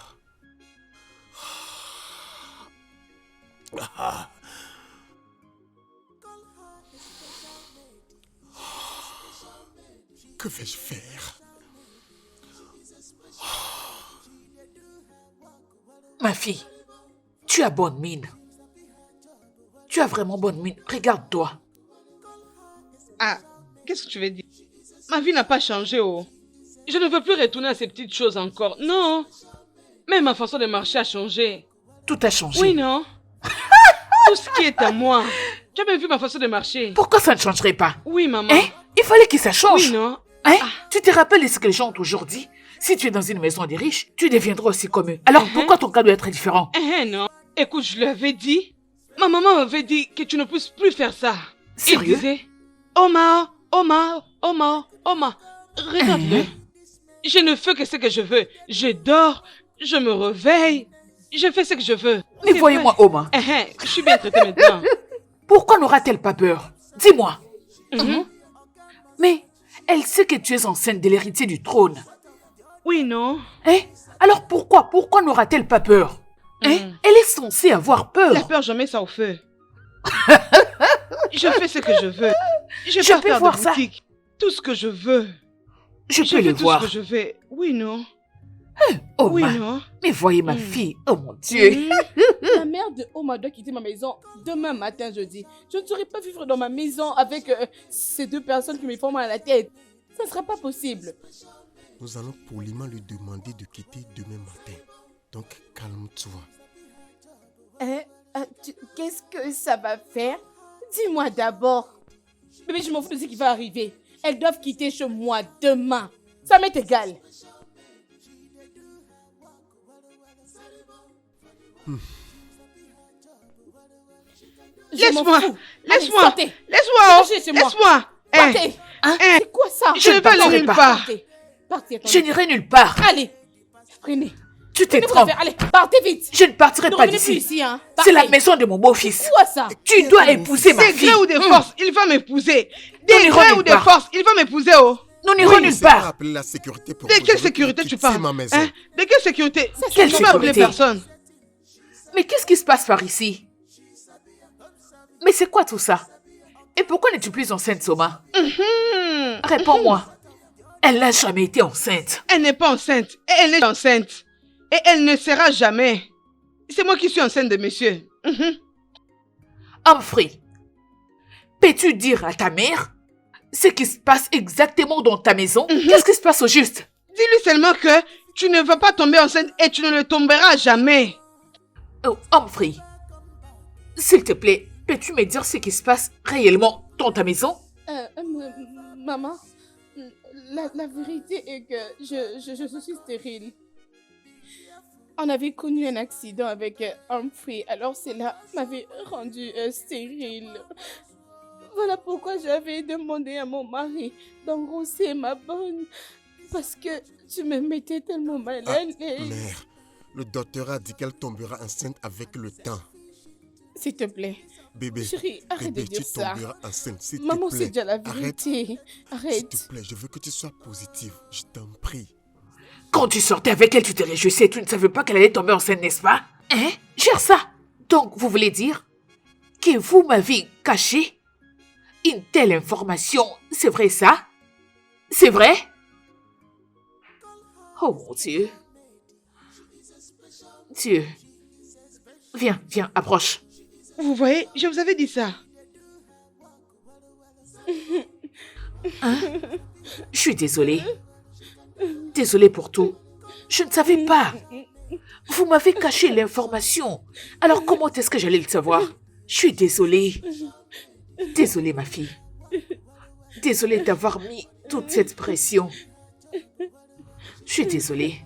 Ah! Que vais-je faire? Ma fille, tu as bonne mine. Tu as vraiment bonne mine. Regarde-toi. Ah, qu'est-ce que tu veux dire? Ma vie n'a pas changé, oh. Je ne veux plus retourner à ces petites choses encore. Non. Même ma façon de marcher a changé. Tout a changé. Oui, non? Tout ce qui est à moi. Tu as bien vu ma façon de marcher? Pourquoi ça ne changerait pas? Oui, maman. Hein? Il fallait que ça change. Oui, non? Hein? Tu te rappelles de ce que les gens ont aujourd'hui? Si tu es dans une maison des riches, tu deviendras aussi comme eux. Alors pourquoi ton cas doit être différent? Non. Écoute, je l'avais dit. Ma maman m'avait dit que tu ne puisses plus faire ça. Sérieux? Il disait, Omar, Omar, Omar, Omar. Regarde-le. Je ne fais que ce que je veux. Je dors, je me réveille, je fais ce que je veux. Mais C'est voyez-moi, vrai. Oma. Je suis bien traitée maintenant. Pourquoi n'aura-t-elle pas peur? Dis-moi. Mhm. Mais elle sait que tu es enceinte de l'héritier du trône. Oui, non? Hein? Alors pourquoi n'aura-t-elle pas peur? Hein? Elle est censée avoir peur. La peur, je mets ça au feu. Je fais ce que je veux. Je Je peux peux faire voir des ça. boutiques. Tout ce que je veux. Je Je peux fais le tout voir. ce que je veux. Oui, non? Oma, Oui, non? mais voyez ma fille. Oh mon Dieu. La mère de Oma doit quitter ma maison demain matin, jeudi. Je ne saurais pas vivre dans ma maison avec ces deux personnes qui me font mal à la tête. Ça ne sera pas possible. Nous allons poliment lui demander de quitter demain matin. Donc, calme-toi. Qu'est-ce que ça va faire? Dis-moi d'abord. Bébé, je m'en fous de ce qui va arriver. Elles doivent quitter chez moi demain. Ça m'est égal. Je m'en Laisse-moi. fous. Laisse-moi. Allez, sortez. Laisse-moi. oh. Lâchez chez moi. Laisse-moi. Partez. Hein? C'est quoi ça? Je ne vais pas partirai aller nulle pas. part. Partez. Partez, attendez. Je n'irai nulle part. Allez. Prenez. Tu te Prenez vos trompes. affaires. Allez, partez vite. Je ne partirai Ne pas revenez plus d'ici. ici, hein. C'est la Partez. maison de mon beau-fils. C'est quoi ça? Tu dois épouser ma Des fille. gré ou des forces, il va m'épouser. Des n'irons gré nulle ou des part. forces, il va m'épouser, oh. Nous n'irons nulle Laissez-moi part. appeler la sécurité pour De vous. quelle Je veux sécurité que tu vous quittiez parles? ma maison. Hein? De quelle sécurité? Quelle Je vais appeler sécurité? personne. Mais qu'est-ce qui se passe par ici? Mais c'est quoi tout ça? Et pourquoi n'es-tu plus enceinte, Soma? Réponds-moi. Elle n'a jamais été enceinte. Elle n'est pas enceinte. Et elle est enceinte. Et elle ne sera jamais. C'est moi qui suis enceinte de monsieur. Humphrey, peux-tu dire à ta mère ce qui se passe exactement dans ta maison? Qu'est-ce qui se passe au juste? Dis-lui seulement que tu ne vas pas tomber enceinte et tu ne le tomberas jamais. Oh, Humphrey, s'il te plaît, peux-tu me dire ce qui se passe réellement dans ta maison? Maman, la vérité est que je suis stérile. On avait connu un accident avec Humphrey, alors cela m'avait rendue stérile. Voilà pourquoi j'avais demandé à mon mari d'engrosser ma bonne. Parce que tu me mettais tellement mal à l'aise. Mère, le docteur a dit qu'elle tombera enceinte avec le temps. S'il te plaît. Bébé, Chérie, arrête bébé, de dire tu ça. tomberas enceinte, s'il Maman, te plaît. c'est déjà la Arrête. vérité. S'il Arrête. te plaît, je veux que tu sois positive. Je t'en prie. Quand tu sortais avec elle, tu te réjouissais, tu ne savais pas qu'elle allait tomber enceinte, n'est-ce pas? Hein? Gère ça. Donc, vous voulez dire que vous m'avez caché une telle information, c'est vrai ça? C'est vrai? Oh mon Dieu. Dieu. Viens, approche. Vous voyez, je vous avais dit ça. Je suis désolée. Désolée pour tout. Je ne savais pas. Vous m'avez caché l'information. Alors comment est-ce que j'allais le savoir? Je suis désolée. Désolée, ma fille. Désolée d'avoir mis toute cette pression. Je suis désolée.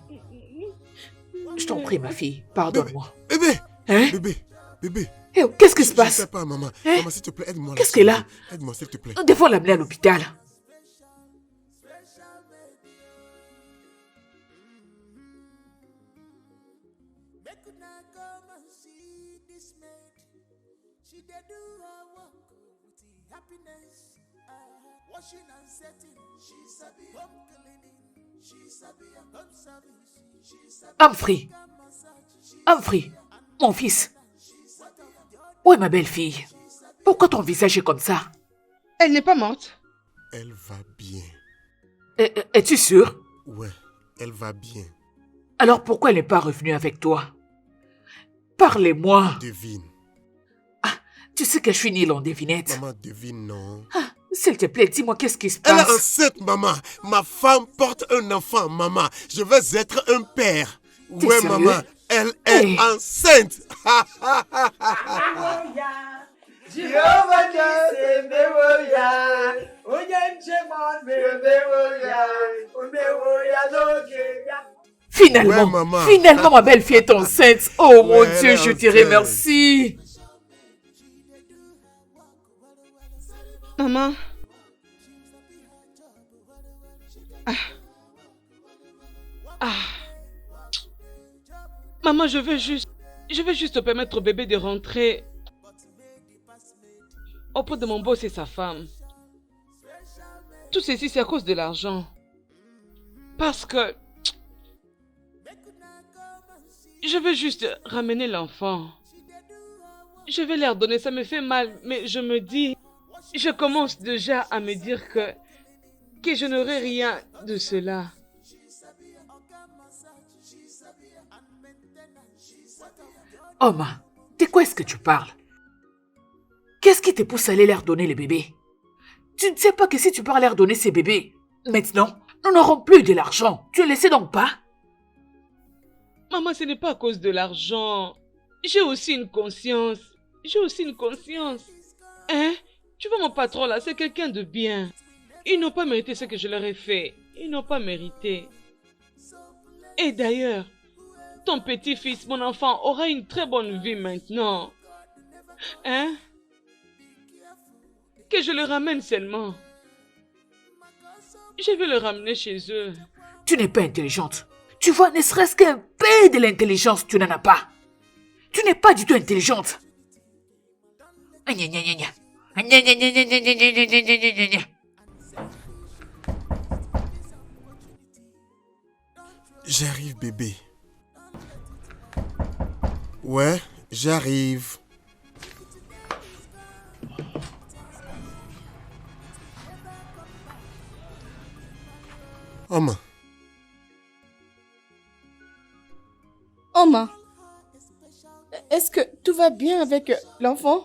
Je t'en prie, ma fille. Pardonne-moi. Bébé, Hein? bébé. Eh, qu'est-ce qui se Je ne passe? sais pas, maman. Hein? Maman, s'il te plaît, aide-moi. Qu'est-ce qu'elle a? Aide-moi, s'il te plaît. Nous devons l'amener à l'hôpital. Make una come and see this maid. She dey do her work with the happiness. Washing and setting, she sabi home cleaning. She sabi home service. She sabi Humphrey. Humphrey, mon fils. Où est ma belle-fille? Pourquoi ton visage est comme ça? Elle n'est pas morte. Elle va bien. Es-tu sûr? Ouais, elle va bien. Alors pourquoi elle n'est pas revenue avec toi? Parlez-moi. Devine. Tu sais que je suis nulle en devinette. Maman, devine, non. S'il te plaît, dis-moi qu'est-ce qui se Elle est passe. enceinte, maman. Ma femme porte un enfant, maman. Je vais être un père. T'es Ouais, sérieux? maman. Elle est Hey. enceinte. Finalement, Ouais, maman. finalement, ma belle fille est enceinte. Oh mon Ouais, elle Dieu, est je dirais enceinte. merci. Maman. Ah. Maman, je veux juste permettre au bébé de rentrer auprès de mon boss et sa femme. Tout ceci, c'est à cause de l'argent. Parce que je veux juste ramener l'enfant. Je vais leur donner, ça me fait mal, mais je me dis, je commence déjà à me dire que je n'aurai rien de cela. Oma, de quoi est-ce que tu parles? Qu'est-ce qui te pousse à aller leur donner le bébé? Tu ne sais pas que si tu pars leur donner ces bébés, maintenant, nous n'aurons plus de l'argent. Tu ne le sais donc pas? Maman, ce n'est pas à cause de l'argent. J'ai aussi une conscience. Hein? Tu vois mon patron là, c'est quelqu'un de bien. Ils n'ont pas mérité ce que je leur ai fait. Ils n'ont pas mérité. Et d'ailleurs, ton petit-fils, mon enfant, aura une très bonne vie maintenant. Hein? Que je le ramène seulement. Je vais le ramener chez eux. Tu n'es pas intelligente. Tu vois, ne serait-ce qu'un peu de l'intelligence, tu n'en as pas. Tu n'es pas du tout intelligente. Gna, gna, gna, gna. Gna, gna, gna, gna, gna, gna, gna, gna, gna, gna, gna. J'arrive, bébé. Ouais, j'arrive. Oma, Oma, est-ce que tout va bien avec l'enfant?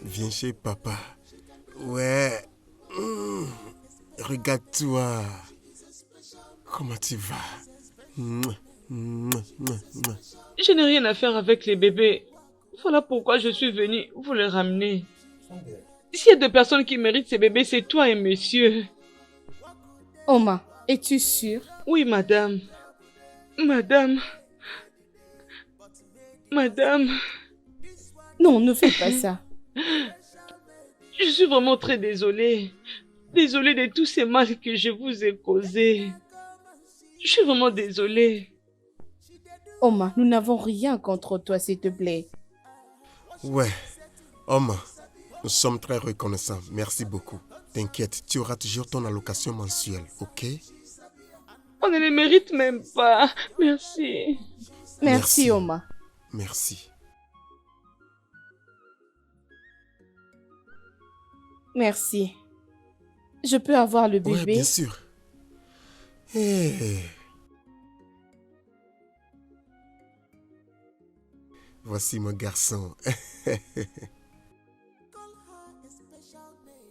viens chez papa. Ouais. Regarde-toi. Comment tu vas? Je n'ai rien à faire avec les bébés. Voilà pourquoi je suis venue vous les ramener. S'il y a deux personnes qui méritent ces bébés, c'est toi et monsieur. Oma, es-tu sûre? Oui, madame. Madame. Non, ne fais pas ça. Je suis vraiment très désolée. Désolée de tous ces mal que je vous ai causés. Je suis vraiment désolée. Oma, nous n'avons rien contre toi, s'il te plaît. Ouais. Oma, nous sommes très reconnaissants. Merci beaucoup. T'inquiète, tu auras toujours ton allocation mensuelle, ok? On ne les mérite même pas. Merci. Merci, Oma. Merci. Merci. Je peux avoir le Ouais, bébé? bien sûr. Hey. Voici mon garçon.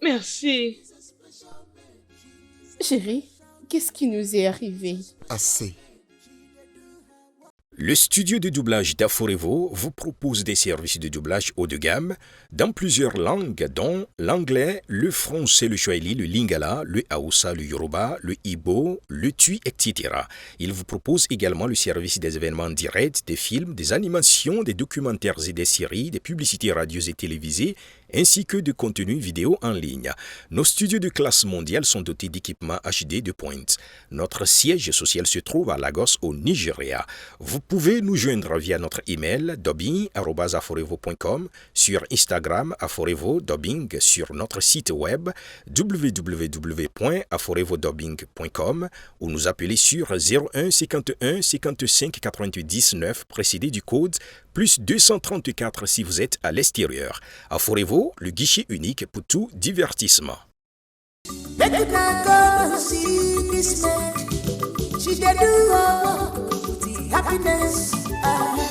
Merci. Chérie, qu'est-ce qui nous est arrivé? Assez. Le studio de doublage d'Aforevo vous propose des services de doublage haut de gamme dans plusieurs langues, dont l'anglais, le français, le swahili, le lingala, le hausa, le yoruba, le igbo, le tui, etc. Il vous propose également le service des événements directs, des films, des animations, des documentaires et des séries, des publicités radio et télévisées, ainsi que de contenus vidéo en ligne. Nos studios de classe mondiale sont dotés d'équipements HD de pointe. Notre siège social se trouve à Lagos, au Nigeria. Vous pouvez nous joindre via notre email dubbing@aforevo.com, sur Instagram Aforevo Dubbing, sur notre site web www.aforevodubbing.com ou nous appeler sur 01 51 55 99 précédé du code plus 234 si vous êtes à l'extérieur. À Forevo, le guichet unique pour tout divertissement. Make una go see this man. She dey do her work with the happiness.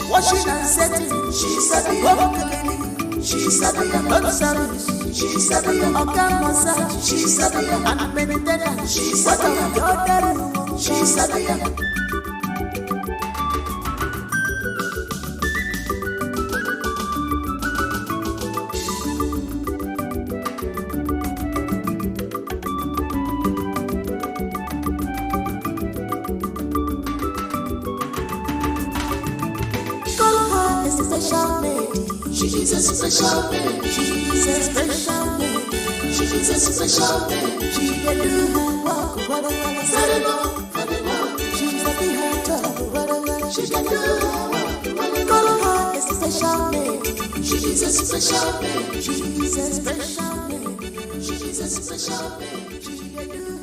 Washing and setting, she sabi. Home cleaning, she sabi. Home service, she sabi. Organ massage, she sabi. And maintenance, she sabi. Daughter, she sabi. She's a special lady. She's a special lady. She's a special lady. She can do her work, whatever. She's a behind top, whatever. She can do her work, whatever. Call her a special lady. She's a special lady. She's a special lady. She's a special lady. She can do